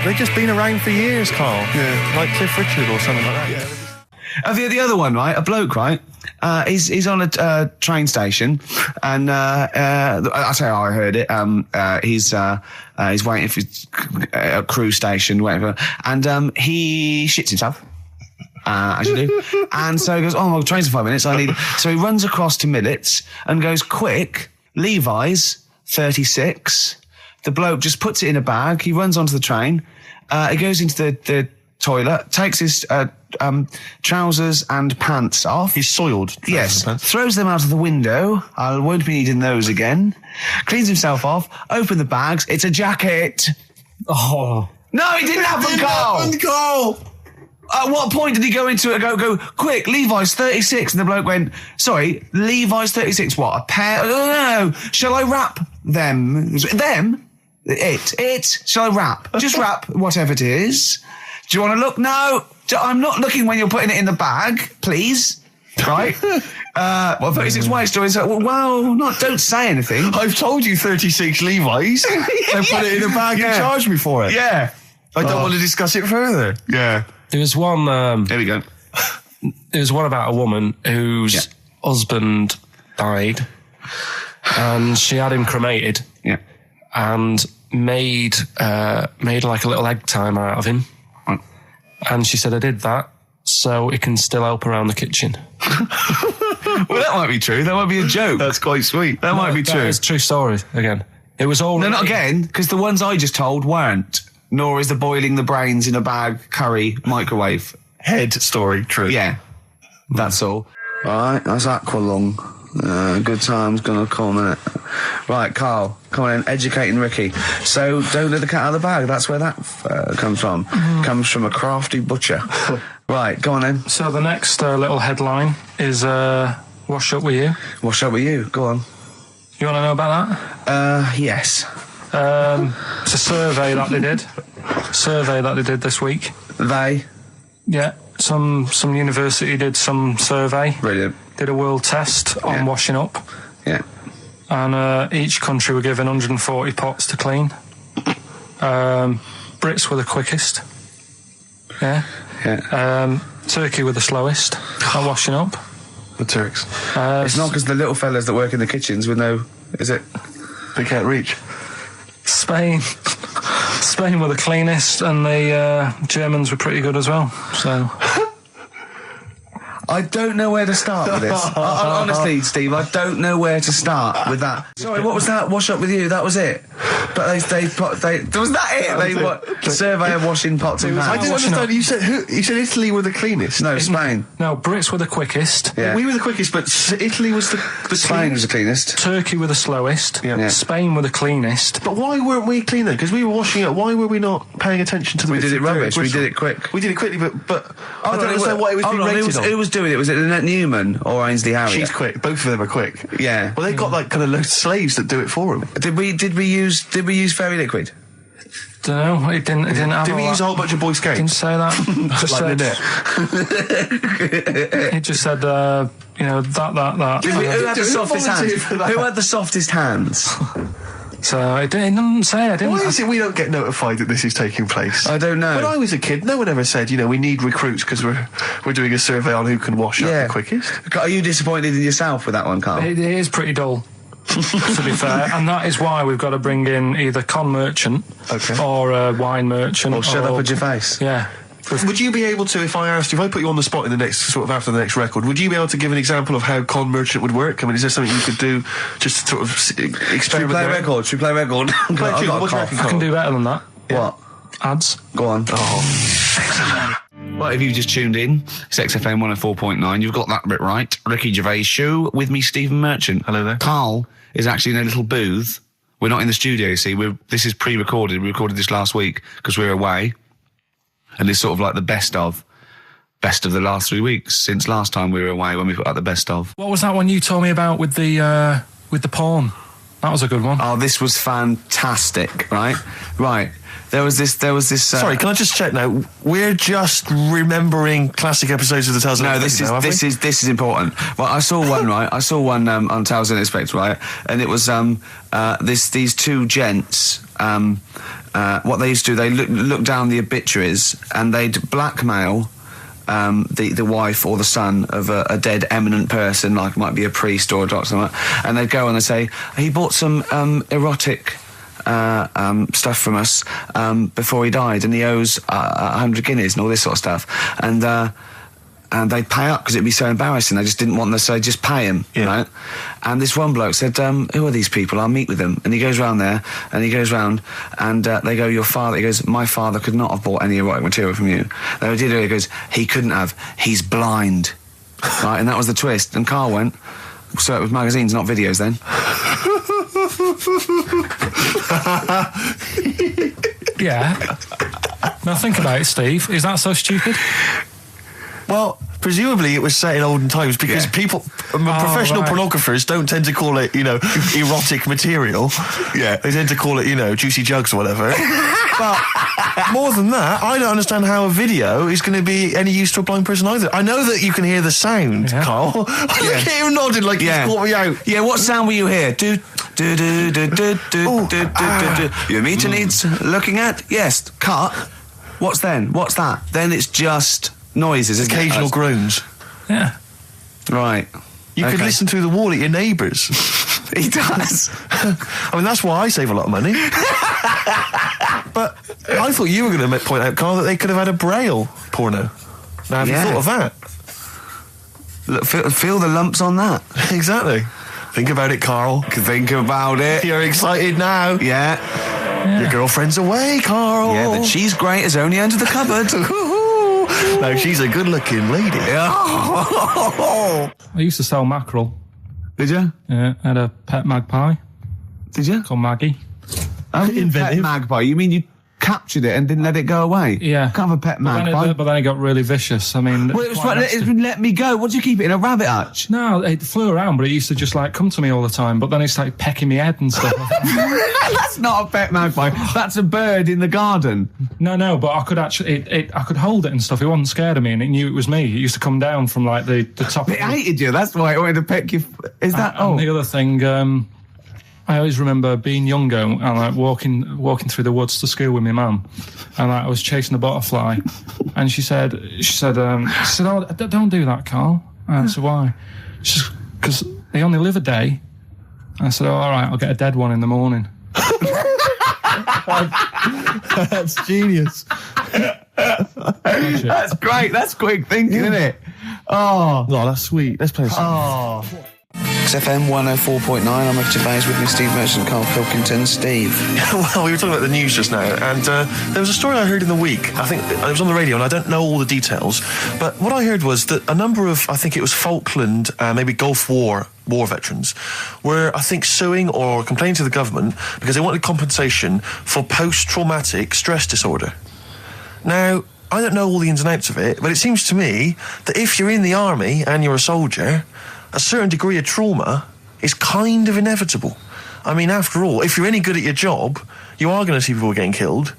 They've just been around for years, Carl. Yeah. Like Cliff Richard or something like that. Yeah. The other one, right? A bloke, right? He's on a train station, and I say I heard it. He's waiting for a cruise station, whatever, and he shits himself. As you do. And so he goes, oh, my train's in 5 minutes. So he runs across to Millets and goes, quick, Levi's 36. The bloke just puts it in a bag. He runs onto the train. He goes into the toilet, takes his trousers and pants off. He's soiled. Yes. Throws them out of the window. I won't be needing those again. Cleans himself off. Open the bags. It's a jacket. Oh. No, he didn't happen, Carl. At what point did he go into it and go, quick, Levi's 36? And the bloke went, sorry, Levi's 36, what, a pair? No. Shall I wrap them? Them? It. Shall I wrap? Just wrap whatever it is. Do you want to look? No. I'm not looking when you're putting it in the bag, please. Right? 36 white stories. Well, don't say anything. I've told you 36 Levi's. And put it in a bag and charged me for it. Yeah. I don't want to discuss it further. Yeah. There was one... Here we go. There was one about a woman whose husband died, and she had him cremated. Yeah. And made like a little egg timer out of him. Right. And she said, I did that so it can still help around the kitchen. Well, that might be true. That might be a joke. That's quite sweet. That might be true. It's a true story, again. It was all... No, not again, because the ones I just told weren't. Nor is the boiling the brains in a bag curry microwave. Head story, true. Yeah. That's all. Right, that's Aqualung. Good time's gonna come, innit? Right, Carl, come on in, educating Ricky. So, don't let the cat out of the bag, that's where that comes from. Comes from a crafty butcher. Right, go on then. So the next little headline is Wash Up With You. Wash up with you, go on. You want to know about that? Yes. It's a survey that they did this week. They? Yeah, some university did some survey. Brilliant. Did a world test on washing up. Yeah. And each country were given 140 pots to clean. Brits were the quickest. Yeah. Yeah. Turkey were the slowest at washing up. The Turks. It's not because the little fellas that work in the kitchens with no... Is it? They can't reach. Spain were the cleanest, and the Germans were pretty good as well. So I don't know where to start with this. Honestly, Steve, I don't know where to start with that. Sorry, what was that? Wash up with you? That was it. But was that it? Survey of washing pots and I pans. didn't understand. You said Italy were the cleanest. No, Spain. No, Brits were the quickest. Yeah. We were the quickest, but Italy was the Spain was the cleanest. Turkey were the slowest. Yeah. Spain were the cleanest. But why weren't we clean then? Because we were washing it. Why were we not paying attention to the? We bits did it of dirt rubbish. We bristle? did it quick. We did it quickly, but I don't understand what it was being rated on. Who was doing it? Was it Lynette Newman or Ainsley Harriott? She's quick. Both of them are quick. Yeah. Well, they've got like kind of loads of slaves that do it for them. Did we use fairy liquid? Don't know. It didn't have. Did we use a whole bunch of Boy Scouts? Didn't say that. Just like said, it just said, that. Who had the softest hands? Who had the softest hands? So it didn't say. I didn't. Why is it we don't get notified that this is taking place? I don't know. When I was a kid, no one ever said, we need recruits because we're doing a survey on who can wash up the quickest. Are you disappointed in yourself with that one, Karl? It is pretty dull. To be fair, and that is why we've got to bring in either con merchant or a wine merchant Or shut up with your face. Yeah. Would you be able to, if I put you on the spot in the next after the next record, would you be able to give an example of how con merchant would work? I mean, is there something you could do just to sort of experiment? Should we play record? I can do better than that. What? Ads. Go on. Well, if you've just tuned in, it's XFM 104.9. You've got that bit right. Ricky Gervais Show with me, Stephen Merchant. Hello there. Karl is actually in a little booth. We're not in the studio, you see. This is pre-recorded. We recorded this last week because we're away. And it's sort of like the best of the last 3 weeks since last time we were away when we put out the best of. What was that one you told me about with the porn? That was a good one. Oh, this was fantastic, right? Right. There was this. Sorry, can I just check now? We're just remembering classic episodes of the Tales. No, this is important. Well, I saw one right. I saw one on Tales Unexpected, right? And it was these two gents. What they used to do, they look down the obituaries and they'd blackmail the wife or the son of a dead eminent person, like might be a priest or a doctor, and they'd go and they'd say he bought some erotic stuff from us before he died, and he owes 100 guineas and all this sort of stuff, and they'd pay up because it'd be so embarrassing. They just didn't want them, so they'd just pay him, right? And this one bloke said, who are these people? I'll meet with them. And he goes round there, and they go, your father. He goes, my father could not have bought any erotic material from you. They did it. He goes, he couldn't have. He's blind. Right? And that was the twist. And Karl went, so it was magazines, not videos then. Yeah. Now think about it, Steve. Is that so stupid? Well, presumably it was set in olden times because professional pornographers don't tend to call it, erotic material. Yeah. They tend to call it, juicy jugs or whatever. But more than that, I don't understand how a video is going to be any use to a blind person either. I know that you can hear the sound, Karl. Look at him nodding like he's caught me out. Yeah, what sound will you hear? Do. Your meter needs looking at? Yes. Cut. What's then? What's that? Then it's just noises, occasional groans. Yeah. Right. You could listen through the wall at your neighbours. He does. I mean, that's why I save a lot of money. But I thought you were going to point out, Karl, that they could have had a Braille porno. Now, have you thought of that? Look, feel the lumps on that. Exactly. Think about it, Karl. Think about it. You're excited now. Yeah. Your girlfriend's away, Karl. Yeah, but she's great as only under the cupboard. No, she's a good-looking lady. I used to sell mackerel. Did you? Yeah, I had a pet magpie. Did you? Called Maggie. Pet magpie? You mean you captured it and didn't let it go away? Yeah. Can't have a pet magpie. But then it got really vicious. I mean... Well, it was right, let me go. What do you keep it in, a rabbit hutch? No, it flew around, but it used to just, come to me all the time. But then it started pecking me head and stuff. That's not a pet magpie. That's a bird in the garden. No, but I could actually... I could hold it and stuff. It wasn't scared of me, and it knew it was me. It used to come down from, the top... It hated you. That's why it wanted to peck you. Is that... And the other thing... I always remember being younger and walking through the woods to school with my mum, and I was chasing a butterfly, and she said, "Oh, don't do that, Karl." And I said, "Why?" She said, "Because they only live a day." And I said, "Oh, all right, I'll get a dead one in the morning." That's genius. That's great. That's quick thinking, isn't it? Oh, that's sweet. Let's play a song. Oh. XFM 104.9, I'm Ricky Gervais, with me Steve Merchant, Karl Pilkington. Steve. Well, we were talking about the news just now, and there was a story I heard in the week. I think it was on the radio, and I don't know all the details, but what I heard was that a number of, I think it was Falkland, maybe Gulf War veterans were, I think, suing or complaining to the government because they wanted compensation for post-traumatic stress disorder. Now, I don't know all the ins and outs of it, but it seems to me that if you're in the army and you're a soldier, a certain degree of trauma is kind of inevitable. I mean, after all, if you're any good at your job, you are going to see people getting killed.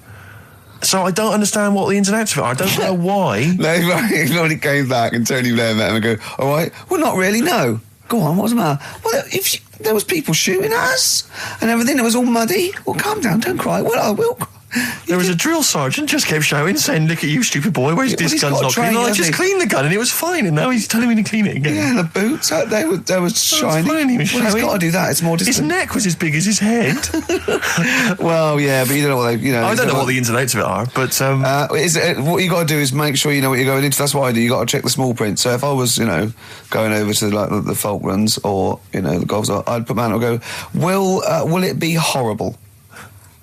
So I don't understand what the ins and outs of it are. I don't know why. No, he only came back and Tony Blair met him and go, all right, well, not really, no. Go on, what's the matter? Well, there was people shooting at us and everything, it was all muddy. Well, calm down, don't cry. Well, I will cry. There was a drill sergeant just kept shouting, saying, "Look at you, stupid boy, where's this gun's not clean?" I just cleaned the gun and it was fine, and now he's telling me to clean it again. Yeah, the boots, they were shiny. Fine, he was he's got to do that, it's more distant. His neck was as big as his head. Well, yeah, but you don't know what they, I don't know what the ins and outs of it are, but... what you got to do is make sure you know what you're going into. That's what I do, you got to check the small print. So if I was, going over to the Falklands or, the Gulf, I'd put my hand up and go, will it be horrible?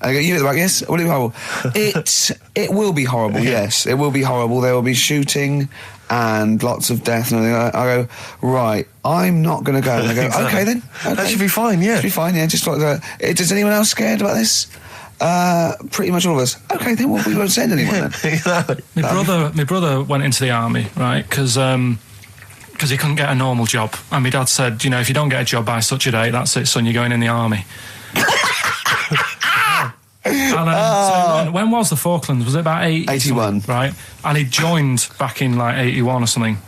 I go, you at the back, yes? Will it be horrible? It will be horrible, yes. It will be horrible. There will be shooting and lots of death and everything. I go, right, I'm not going to go. And I go, exactly. Okay then. Okay. That should be fine, yeah. Should be fine, yeah. Just like that. Is anyone else scared about this? Pretty much all of us. Okay, then we won't send anyone then. Exactly. My brother went into the army, right, because he couldn't get a normal job. And my dad said, if you don't get a job by such a date, that's it, son, you're going in the army. And when was the Falklands? Was it about 81? Right, and he joined back in 81 or something.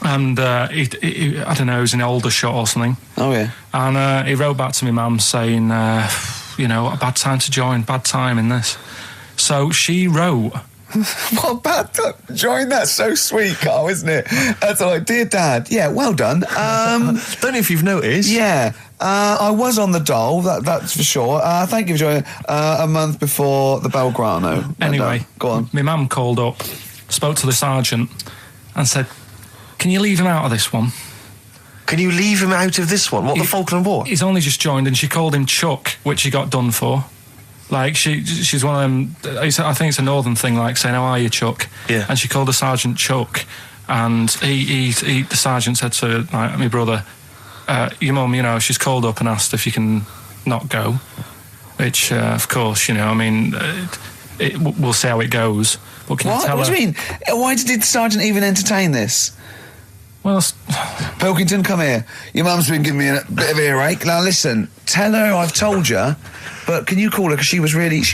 And he I don't know, he was in Aldershot or something. Oh yeah. And he wrote back to my mum saying, a bad time to join, bad time in this. So she wrote. What bad time? Join, that's so sweet, Carl, isn't it? That's like, dear Dad, yeah, well done. Don't know if you've noticed. Yeah. I was on the dole, that's for sure. Thank you for joining. A month before the Belgrano. Anyway, go on. My mum called up, spoke to the sergeant, and said, "Can you leave him out of this one?" Can you leave him out of this one? What, the Falkland War? He's only just joined, and she called him Chuck, which he got done for. She's one of them. I think it's a northern thing, like saying, "How are you, Chuck?" Yeah. And she called the sergeant Chuck, and the sergeant said to my brother, "Your mum, she's called up and asked if you can not go," which, of course, we'll see how it goes. But can you tell What her? do you mean? Why did the sergeant even entertain this? Well, Pilkington, come here. Your mum's been giving me a bit of earache. Now listen, tell her I've told you, but can you call her, because she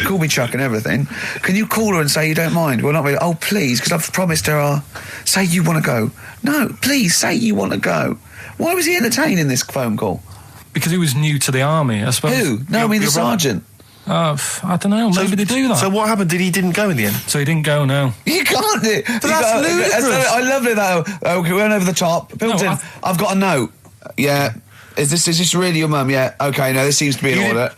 called me Chuck and everything. Can you call her and say you don't mind? Well, not really. Oh, please, because I've promised her say you want to go. No, please, say you want to go. Why was he entertaining this phone call? because he was new to the army, I suppose. Who? No, I mean the sergeant. I don't know. Maybe they do that. So what happened? He didn't go in the end? So he didn't go, no. You can't do it. That's ludicrous. I love it, though. Okay, we went over the top. Pilton, I've got a note. Yeah. Is this really your mum? Yeah. Okay, no, this seems to be in order.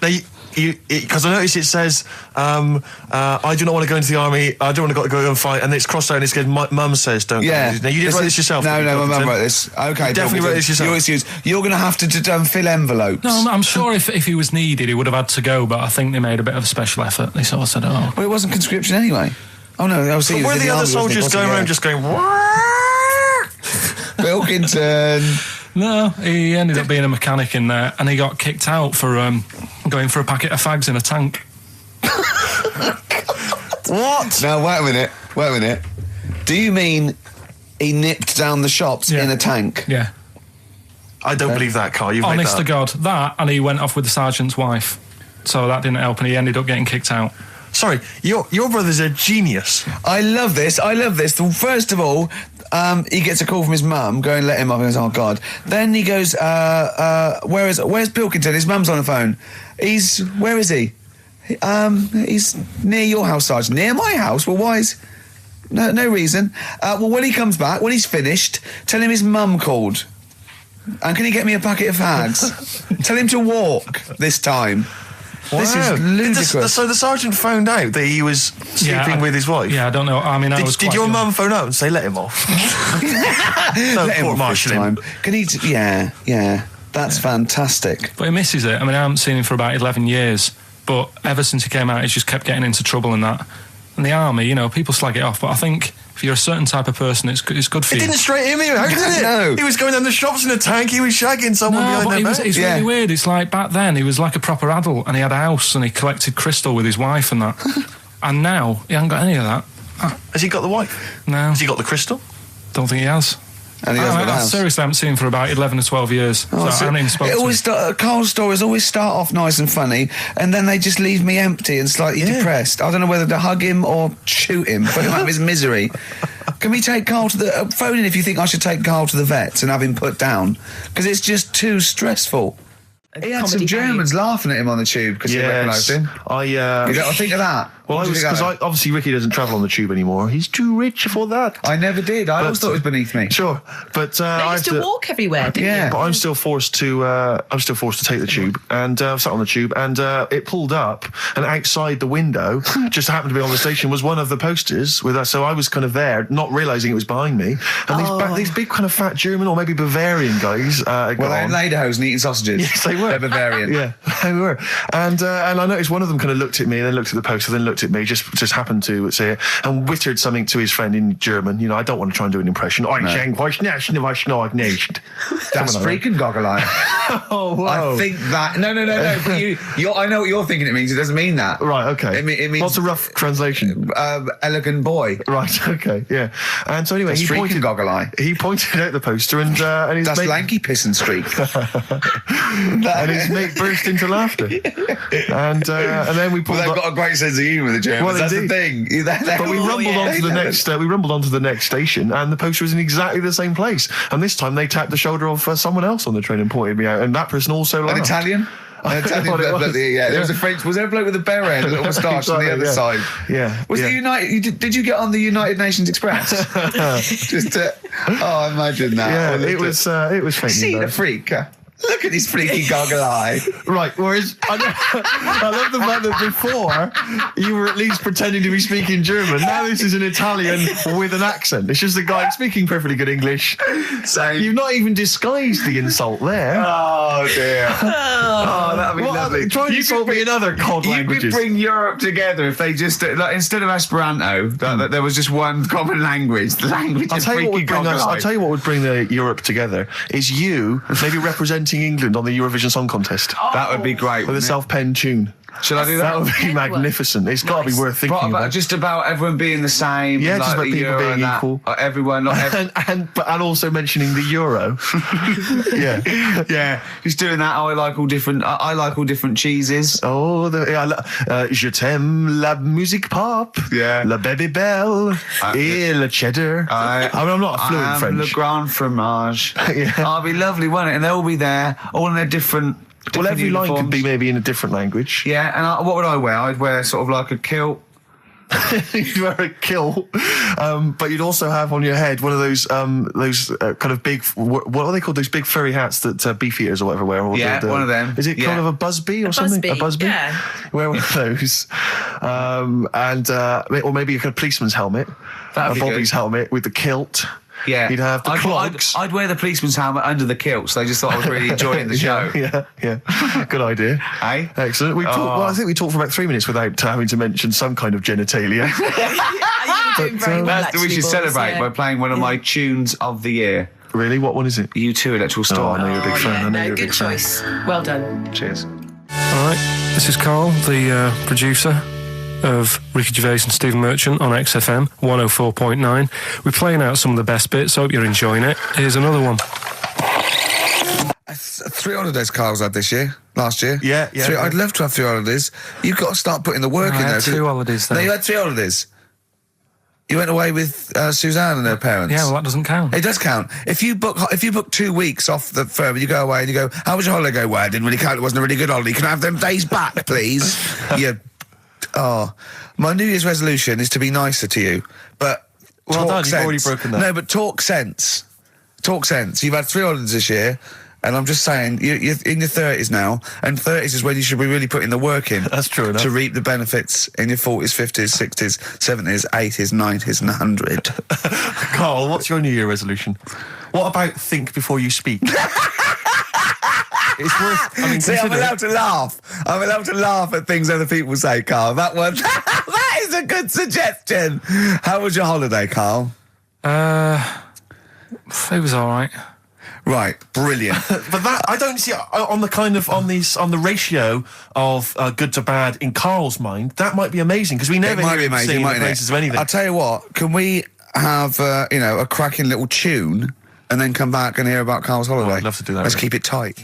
Because I noticed it says, I do not want to go into the army, I don't want to go and fight, and it's crossed out and it's good, my mum says don't go. Now, you didn't write this yourself? No, my mum wrote this. Okay, you definitely wrote this yourself. Your excuse. You're going to have to fill envelopes. No, I'm sure if he was needed, he would have had to go, but I think they made a bit of a special effort. They sort of said, Well, it wasn't conscription anyway. Oh, no, I was saying. Were the other soldiers going around just going, Pilkington. No, he ended up being a mechanic in there, and he got kicked out for going for a packet of fags in a tank. What? Now, wait a minute. Do you mean he nipped down the shops in a tank? Yeah. I don't believe that, Karl. You've Honest made that to God, that, and he went off with the sergeant's wife. So that didn't help, and he ended up getting kicked out. Sorry, your brother's a genius. I love this. First of all, he gets a call from his mum, going, let him up, and he goes, oh, God. Then he goes, where's Pilkington? His mum's on the phone. Where is he? He's near your house, Sergeant. Near my house? Well, why is... No reason. Well, when he comes back, when he's finished, tell him his mum called. And can he get me a packet of fags? Tell him to walk this time. This is ludicrous. So the sergeant found out that he was sleeping with his wife? Yeah, I don't know. I mean, Did your mum phone out and say, let him off? No, Let him off this time. Can he... Yeah. That's fantastic. But he misses it. I mean, I haven't seen him for about 11 years, but ever since he came out, he's just kept getting into trouble and that. And the army, you know, people slag it off, but I think if you're a certain type of person, it's good for you. It didn't straight him out, did it? No. He was going down the shops in a tank, he was shagging someone behind their back. It's really weird. It's like back then, he was like a proper adult and he had a house and he collected crystal with his wife and that. And now, he hasn't got any of that. Has he got the wife? No. Has he got the crystal? Don't think he has. And he hasn't got a house. Seriously, I haven't seen him for about 11 or 12 years. I haven't even spoken to him. Carl's stories always start off nice and funny, and then they just leave me empty and slightly depressed. I don't know whether to hug him or shoot him, put him out of his misery. Can we take Carl to the... phone in if you think I should take Carl to the vets and have him put down, because it's just too stressful. He had some Germans laughing at him on the tube because he recognised him. You don't think of that? Well, because obviously Ricky doesn't travel on the tube anymore. He's too rich for that. I never did. I always thought it was beneath me. Sure, but I used to walk everywhere, didn't you? But I'm still forced to. take the tube, and I sat on the tube, and it pulled up, and outside the window, just happened to be on the station, was one of the posters with us. So I was kind of there, not realising it was behind me, and these big kind of fat German or maybe Bavarian guys. Well, they're in lederhosen eating sausages. Yes, they were. They're Bavarian. Yeah, they were. And I noticed one of them kind of looked at me, then looked at the poster, then looked at me, just happened to say it, and wittered something to his friend in German. You know, I don't want to try and do an impression. That's freaking goggle-eye. Oh, wow. I think that... No. But I know what you're thinking it means. It doesn't mean that. Right, okay. It means... What's a rough translation? Elegant boy. Right, okay, yeah. And so anyway, That's freaking goggle-eye. He pointed out the poster and his That's mate... lanky piss and streak. And his mate burst into laughter. And then we pulled they've got a great sense of humour, the Germans. Well, that's the thing. But we rumbled onto the next. We rumbled onto the next station, and the poster was in exactly the same place. And this time they tapped the shoulder of someone else on the train and pointed me out, and that person also laughed. An Italian. There was a French. Was there a bloke with a beret and a little moustache on the other side? Yeah. Was the United? Did you get on the United Nations Express? Just to, imagine that. Yeah, it was fake. See the freak. Look at this freaky goggle eye. Right, whereas I love the fact that before you were at least pretending to be speaking German. Now this is an Italian with an accent. It's just a guy speaking perfectly good English. So you've not even disguised the insult there. Oh dear. That'd be lovely. Try and insult me in other cod languages. You could bring Europe together if they just instead of Esperanto, that there was just one common language. The language of freaky goggle eye. I'll tell you what would bring Europe together is you maybe representing England on the Eurovision Song Contest. That would be great. With a self-penned tune. Should I do that? That would be magnificent. It's got to be worth thinking about. Just about everyone being the same. Yeah, just about people being equal. Everyone, not and also mentioning the euro. Yeah. Just doing that. I like all different cheeses. Oh, je t'aime la musique pop. Yeah. La baby belle. Et le cheddar. I mean, I'm not fluent in French. Le grand fromage. Yeah. Oh, it'd be lovely, wouldn't it? And they'll all be there, all in their different. Well, every uniforms. line could be maybe in a different language. Yeah, and what would I wear? I'd wear sort of like a kilt. You'd wear a kilt, but you'd also have on your head one of those kind of big, what are they called? Those big furry hats that beefeaters or whatever wear. One of them. Is it kind of a busby or something? A busby. Yeah. Wear one of those, or maybe a kind of policeman's helmet, That'd be Bobby's good. helmet with the kilt. Yeah, you'd have the clogs. I'd wear the policeman's helmet under the kilt, so they just thought I was really enjoying the show. Yeah. Good idea. Hey? Excellent. I think we talked for about 3 minutes without having to mention some kind of genitalia. We should celebrate by playing one of my tunes of the year. Really? What one is it? U2 Electoral Storm. I know you're a big fan. I know you're a good big fan. choice. Well done. Cheers. All right, this is Karl, the producer of Ricky Gervais and Stephen Merchant on XFM 104.9. We're playing out some of the best bits. Hope you're enjoying it. Here's another one. 3 holidays Carl's had this year. Last year. Yeah. I'd love to have 3 holidays. You've got to start putting the work in I there. had 2 holidays there. No, you had 3 holidays. You went away with Suzanne and her parents. Yeah, well, that doesn't count. It does count. If you book 2 weeks off the firm, you go away and you go, how was your holiday? Go, well, it didn't really count. It wasn't a really good holiday. Can I have them days back, please? My New Year's resolution is to be nicer to you. But well talk done, sense. you've already broken that. No, but talk sense. Talk sense. You've had 3 holidays this year. And I'm just saying, you're in your 30s now, and 30s is when you should be really putting the work in. That's true enough. To reap the benefits in your 40s, 50s, 60s, 70s, 80s, 90s, and 100. Carl, what's your New Year resolution? What about think before you speak? It's worth. I mean, See, I'm consider it. allowed to laugh. I'm allowed to laugh at things other people say, Carl. That one, that is a good suggestion. How was your holiday, Carl? It was all right. Right, brilliant. But that I don't see on the ratio of good to bad in Carl's mind. That might be amazing because we never It might be hear him amazing, sing the mightn't it? praises of anything. I'll tell you what. Can we have a cracking little tune and then come back and hear about Carl's holiday? I'd love to do that, Let's really. keep it tight.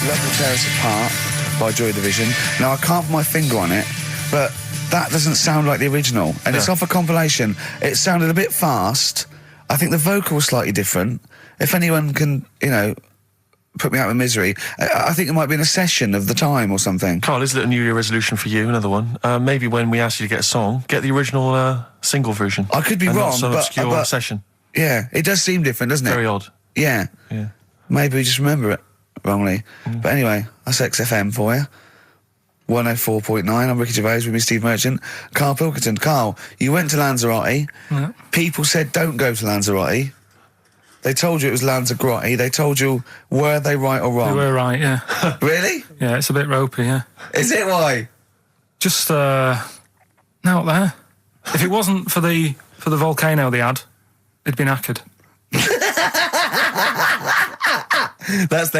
Love to Tear Us Apart by Joy Division. Now I can't put my finger on it, but that doesn't sound like the original, and it's off a compilation. It sounded a bit fast. I think the vocal was slightly different. If anyone can, put me out of misery, I think it might be in a session of the time or something. Carl, is it a New Year resolution for you? Another one. Maybe when we ask you to get a song, get the original single version. I could be and wrong, not some but obscure session. Yeah, it does seem different, doesn't it? Very odd. Yeah. Yeah. Maybe we just remember it wrongly. But anyway, that's XFM for you. 104.9. I'm Ricky Gervais with me, Steve Merchant. Karl Pilkington. Carl, you went to Lanzarote. Yeah. People said don't go to Lanzarote. They told you it was Lanzarote. They told you, were they right or You wrong? were right, yeah. Really? Yeah, it's a bit ropey, yeah. Is it why? Just out there. If it wasn't for the volcano they had, it'd been knackered. That's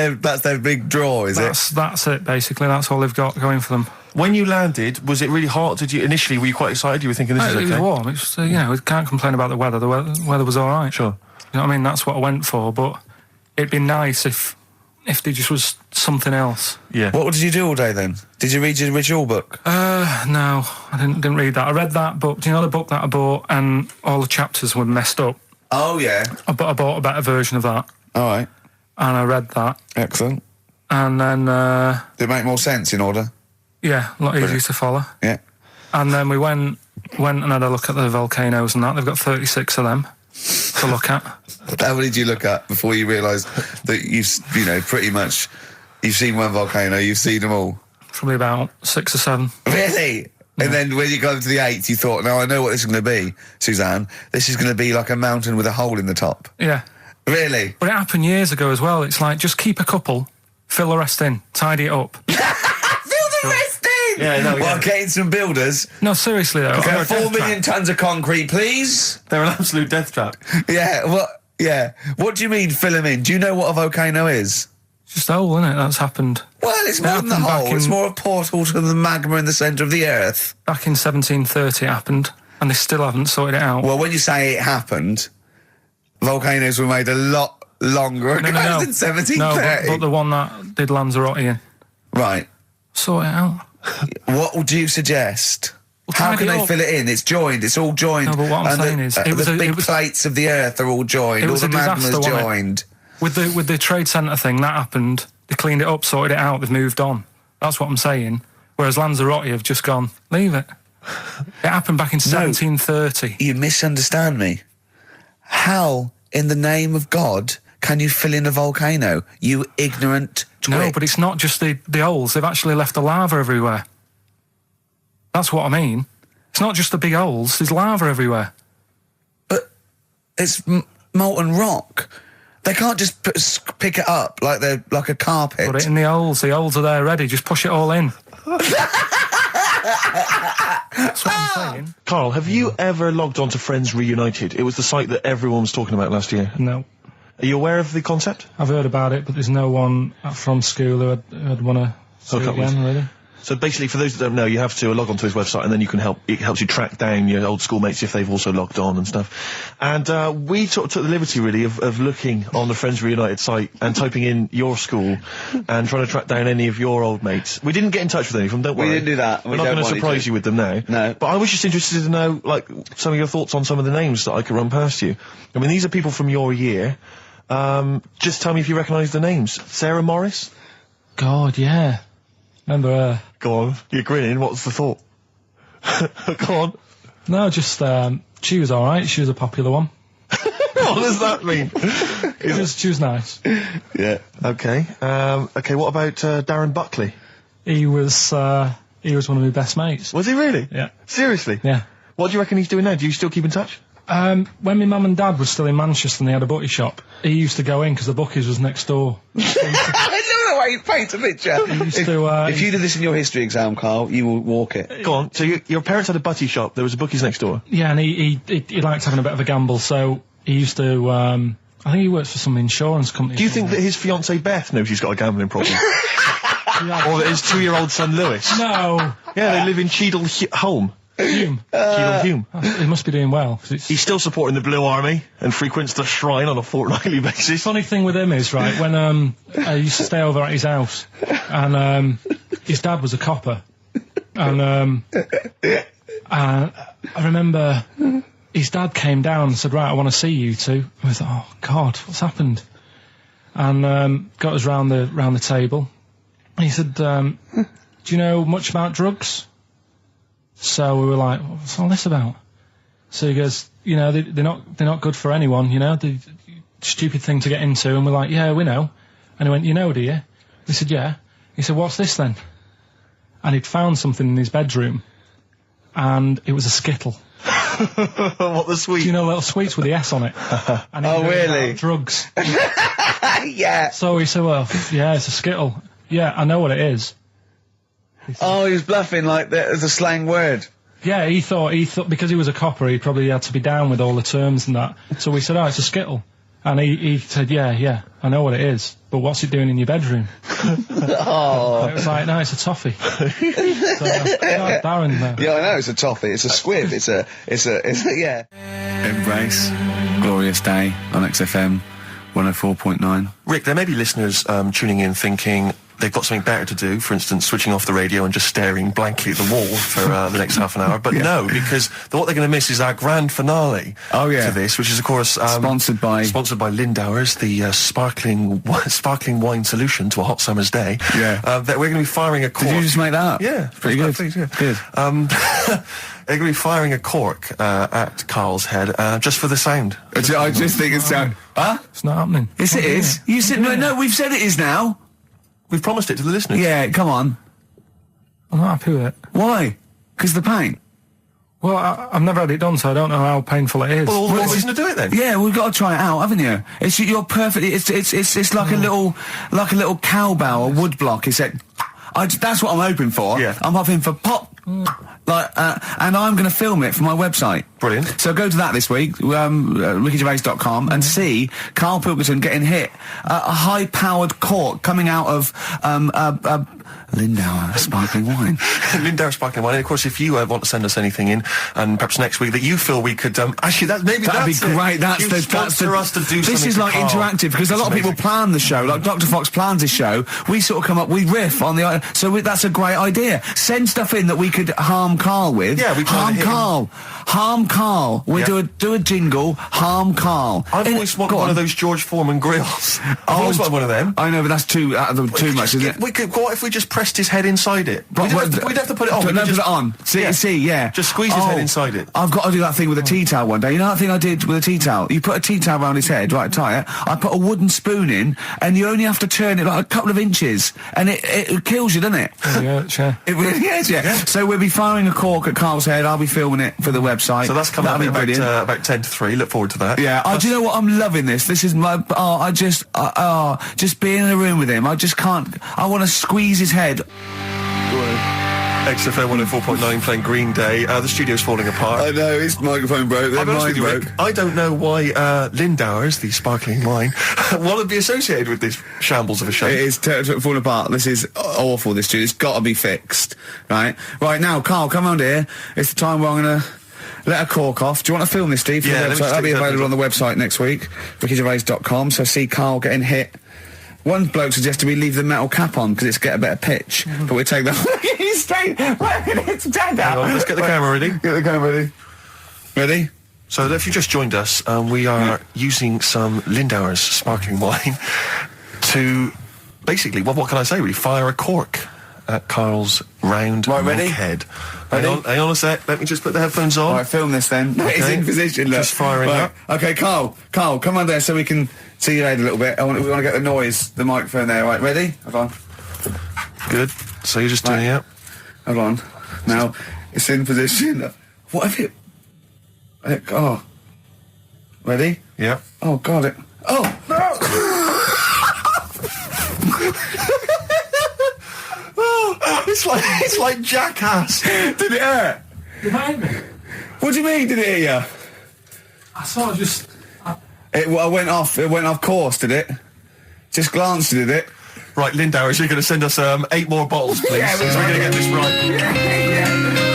their big draw, is it? That's it, basically. That's all they've got going for them. When you landed, was it really hot? Were you quite excited? You were thinking this is okay? It was warm. It's, we can't complain about the weather. The weather was all right. Sure. You know what I mean? That's what I went for, but it'd be nice if there just was something else. Yeah. What did you do all day then? Did you read your ritual book? No, I didn't read that. I read that book. Do you know the book that I bought and all the chapters were messed up? Oh, yeah. I bought a better version of that, All right. and I read that, Excellent. and then, Did it make more sense in order? yeah, a lot easier to follow. Yeah. And then we went and had a look at the volcanoes and that. They've got 36 of them to look at. How many did you look at before you realised that pretty much, you've seen one volcano, you've seen them all? Probably about 6 or 7. Really? And then when you got to the 8th, you thought, now I know what this is going to be, Suzanne. This is going to be like a mountain with a hole in the top. Yeah. Really? But it happened years ago as well. It's like, just keep a couple, fill the rest in, tidy it up. Fill the rest in! Yeah, no, Well, yeah. getting some builders. No, seriously though. Okay, They're a 4 death million tons of concrete, please. They're an absolute death trap. Yeah, what? Yeah. What do you mean, fill them in? Do you know what a volcano is? It's just a hole, isn't it? That's happened. Well, it's more than the happened back hole. It's in- more a portal to the magma in the centre of the earth. Back in 1730 it happened, and they still haven't sorted it out. Well, when you say it happened, volcanoes were made a lot longer ago than 1730. No, but the one that did Lanzarote in, Right. sort it out. What would you suggest? Well, How tidy can it they up. fill it in? It's joined. It's all joined. No, but what I'm And saying is, it was the a- big it was- plates of the earth are all joined. It All was the a disaster, magma's wasn't it? joined. With the trade centre thing, that happened. They cleaned it up, sorted it out, they've moved on. That's what I'm saying. Whereas Lanzarote have just gone, leave it. It happened back in 1730. You misunderstand me. How, in the name of God, can you fill in a volcano? You ignorant twit. No, but it's not just the holes. They've actually left the lava everywhere. That's what I mean. It's not just the big holes. There's lava everywhere. But it's molten rock. They can't just pick it up like they're like a carpet. Put it in the holes. The holes are there ready. Just push it all in. That's what I'm saying. Carl, have you ever logged on to Friends Reunited? It was the site that everyone was talking about last year. No. Are you aware of the concept? I've heard about it, but there's no one from school who'd want to see it again, really. So basically, for those that don't know, you have to log on to his website, and then you can it helps you track down your old schoolmates if they've also logged on and stuff. And we took the liberty, really, of looking on the Friends Reunited site and typing in your school and trying to track down any of your old mates. We didn't get in touch with any of them, don't worry. We didn't do that. We're not going to surprise you with them now. No. But I was just interested to know, like, some of your thoughts on some of the names that I could run past you. I mean, these are people from your year. Just tell me if you recognise the names. Sarah Morris? God, yeah. Remember her? Go on, you're grinning, what's the thought? Go on. No, just, she was alright. She was a popular one. What? What does that mean? She was nice. Yeah. Okay. Okay. What about Darren Buckley? He was one of my best mates. Was he really? Yeah. Seriously? Yeah. What do you reckon he's doing now? Do you still keep in touch? When my mum and dad were still in Manchester and they had a bookie shop, he used to go in because the bookies was next door. I love the way you paint a picture. If you did this in your history exam, Carl, you will walk it. Go on. So your parents had a butty shop. There was a bookies next door. Yeah, and he liked having a bit of a gamble, so he used to. I think he works for some insurance company. Do you think that his fiancée Beth knows he's got a gambling problem? Or that his 2-year-old son Lewis? No. Yeah, they live in Cheadle Home. Hume. Cheadle Hume. He must be doing well. He's still supporting the Blue Army and frequents the shrine on a fortnightly basis. Funny thing with him is, right, when I used to stay over at his house, and his dad was a copper, and I remember his dad came down and said, right, I want to see you two. I was like, oh God, what's happened? And got us round the table. And he said, do you know much about drugs? So we were like, what's all this about? So he goes, you know, they're not good for anyone, you know, the stupid thing to get into. And we're like, yeah, we know. And he went, you know, do you? We said, yeah. He said, what's this then? And he'd found something in his bedroom, and it was a Skittle. What, the sweet? Do you know little sweets with the S on it? And Oh, really? Drugs. Yeah. So he said, well, yeah, it's a Skittle. Yeah, I know what it is. Oh, he was bluffing like that as a slang word. Yeah, he thought because he was a copper, he probably had to be down with all the terms and that. So we said, oh, it's a Skittle. And he said, yeah, I know what it is, but what's it doing in your bedroom? Oh. And it was like, no, it's a toffee. So, Darren there. Yeah, I know, it's a toffee, it's a squib, it's a, yeah. Embrace, glorious day on XFM 104.9. Rick, there may be listeners tuning in thinking they've got something better to do, for instance, switching off the radio and just staring blankly at the wall for the next half an hour. But no, because what they're going to miss is our grand finale to this, which is, of course... sponsored by Lindauer's, the sparkling wine solution to a hot summer's day. Yeah. That we're going to be firing a cork. Did you just make that up? Yeah. Pretty good. Please, yeah. Good. They're going to be firing a cork at Karl's head just for the sound. I just think it's... Huh? It's not happening. Yes, it is. You said... No, we've said it is now. We've promised it to the listeners. Yeah, come on. I'm not happy with it. Why? Because the pain? Well, I've never had it done, so I don't know how painful it is. Well, what reason to do it then? Yeah, we've got to try it out, haven't you? You're perfectly... It's like a little cowbell or wood block. That's what I'm hoping for. Yeah. I'm hoping for pop... and I'm going to film it for my website. Brilliant. So go to that this week, rickygervais.com, and see Karl Pilkington getting hit. A high-powered cork coming out of Lindauer sparkling wine. Lindauer sparkling wine. And of course, if you want to send us anything in, and perhaps next week that you feel we could actually that'd be great. That's for us to do. This is like interactive because a lot of people plan the show. Like Dr. Fox plans his show. We sort of come up, we riff on the. So that's a great idea. Send stuff in that we could harm Karl with. Yeah, we harm Karl. Harm Karl. We do a jingle. Harm Karl. I've always wanted one of those George Foreman grills. I've always wanted one of them. I know, but that's too much, isn't it? We could. What if we just pressed his head inside it? We'd have to put it on. Put it on. See, yeah. Just squeeze his head inside it. I've got to do that thing with a tea towel one day. You know that thing I did with a tea towel? You put a tea towel around his head, right, tie it. I put a wooden spoon in, and you only have to turn it like a couple of inches, and it kills you, doesn't it? Yeah, sure. It really is, yeah. So we'll be firing a cork at Karl's head. I'll be filming it for the website. So that's coming up about 10 to 3. Look forward to that. Yeah. Do you know what? I'm loving this. This is my... just being in a room with him. I just can't... I want to squeeze his head. XFM 104.9 playing Green Day. The studio's falling apart. I know, his microphone broke. I'll be honest with you, Rick, I don't know why Lindauer's, the sparkling wine, want to be associated with this shambles of a show. It is falling apart. This is awful, this studio. It's got to be fixed. Right now, Karl, come round here. It's the time where I'm going to... let a cork off. Do you want to film this, Steve? Yeah, that'll be available on the website next week, rickygervais.com. So see Karl getting hit. One bloke suggested we leave the metal cap on because it's get a better pitch, but we take that. He's straight. It's dead out. Let's get the camera ready. Get the camera ready. Ready? So if you just joined us, we are using some Lindauer's sparkling wine to basically, what can I say? Really fire a cork at Karl's round Right, ready? head. Ready? Hang on a sec. Let me just put the headphones on. All right, film this then. Okay. He's in position. Look. Just firing right. up. Okay, Karl, come on there so we can see your head a little bit. We want to get the noise, the microphone there. Right, ready? Hold on. Good. So you're just doing it. Hold on. Now, it's in position. What if it... Oh. Ready? Yeah. Oh, God, it... Oh! No! It's like Jackass. Did it hurt? You hate me? What do you mean, did it hit you? I sort of just... It went off course, did it? Just glanced, did it? Right, Lindauer, you're going to send us 8 more bottles, please. Yeah, so we're going to get this right. Yeah.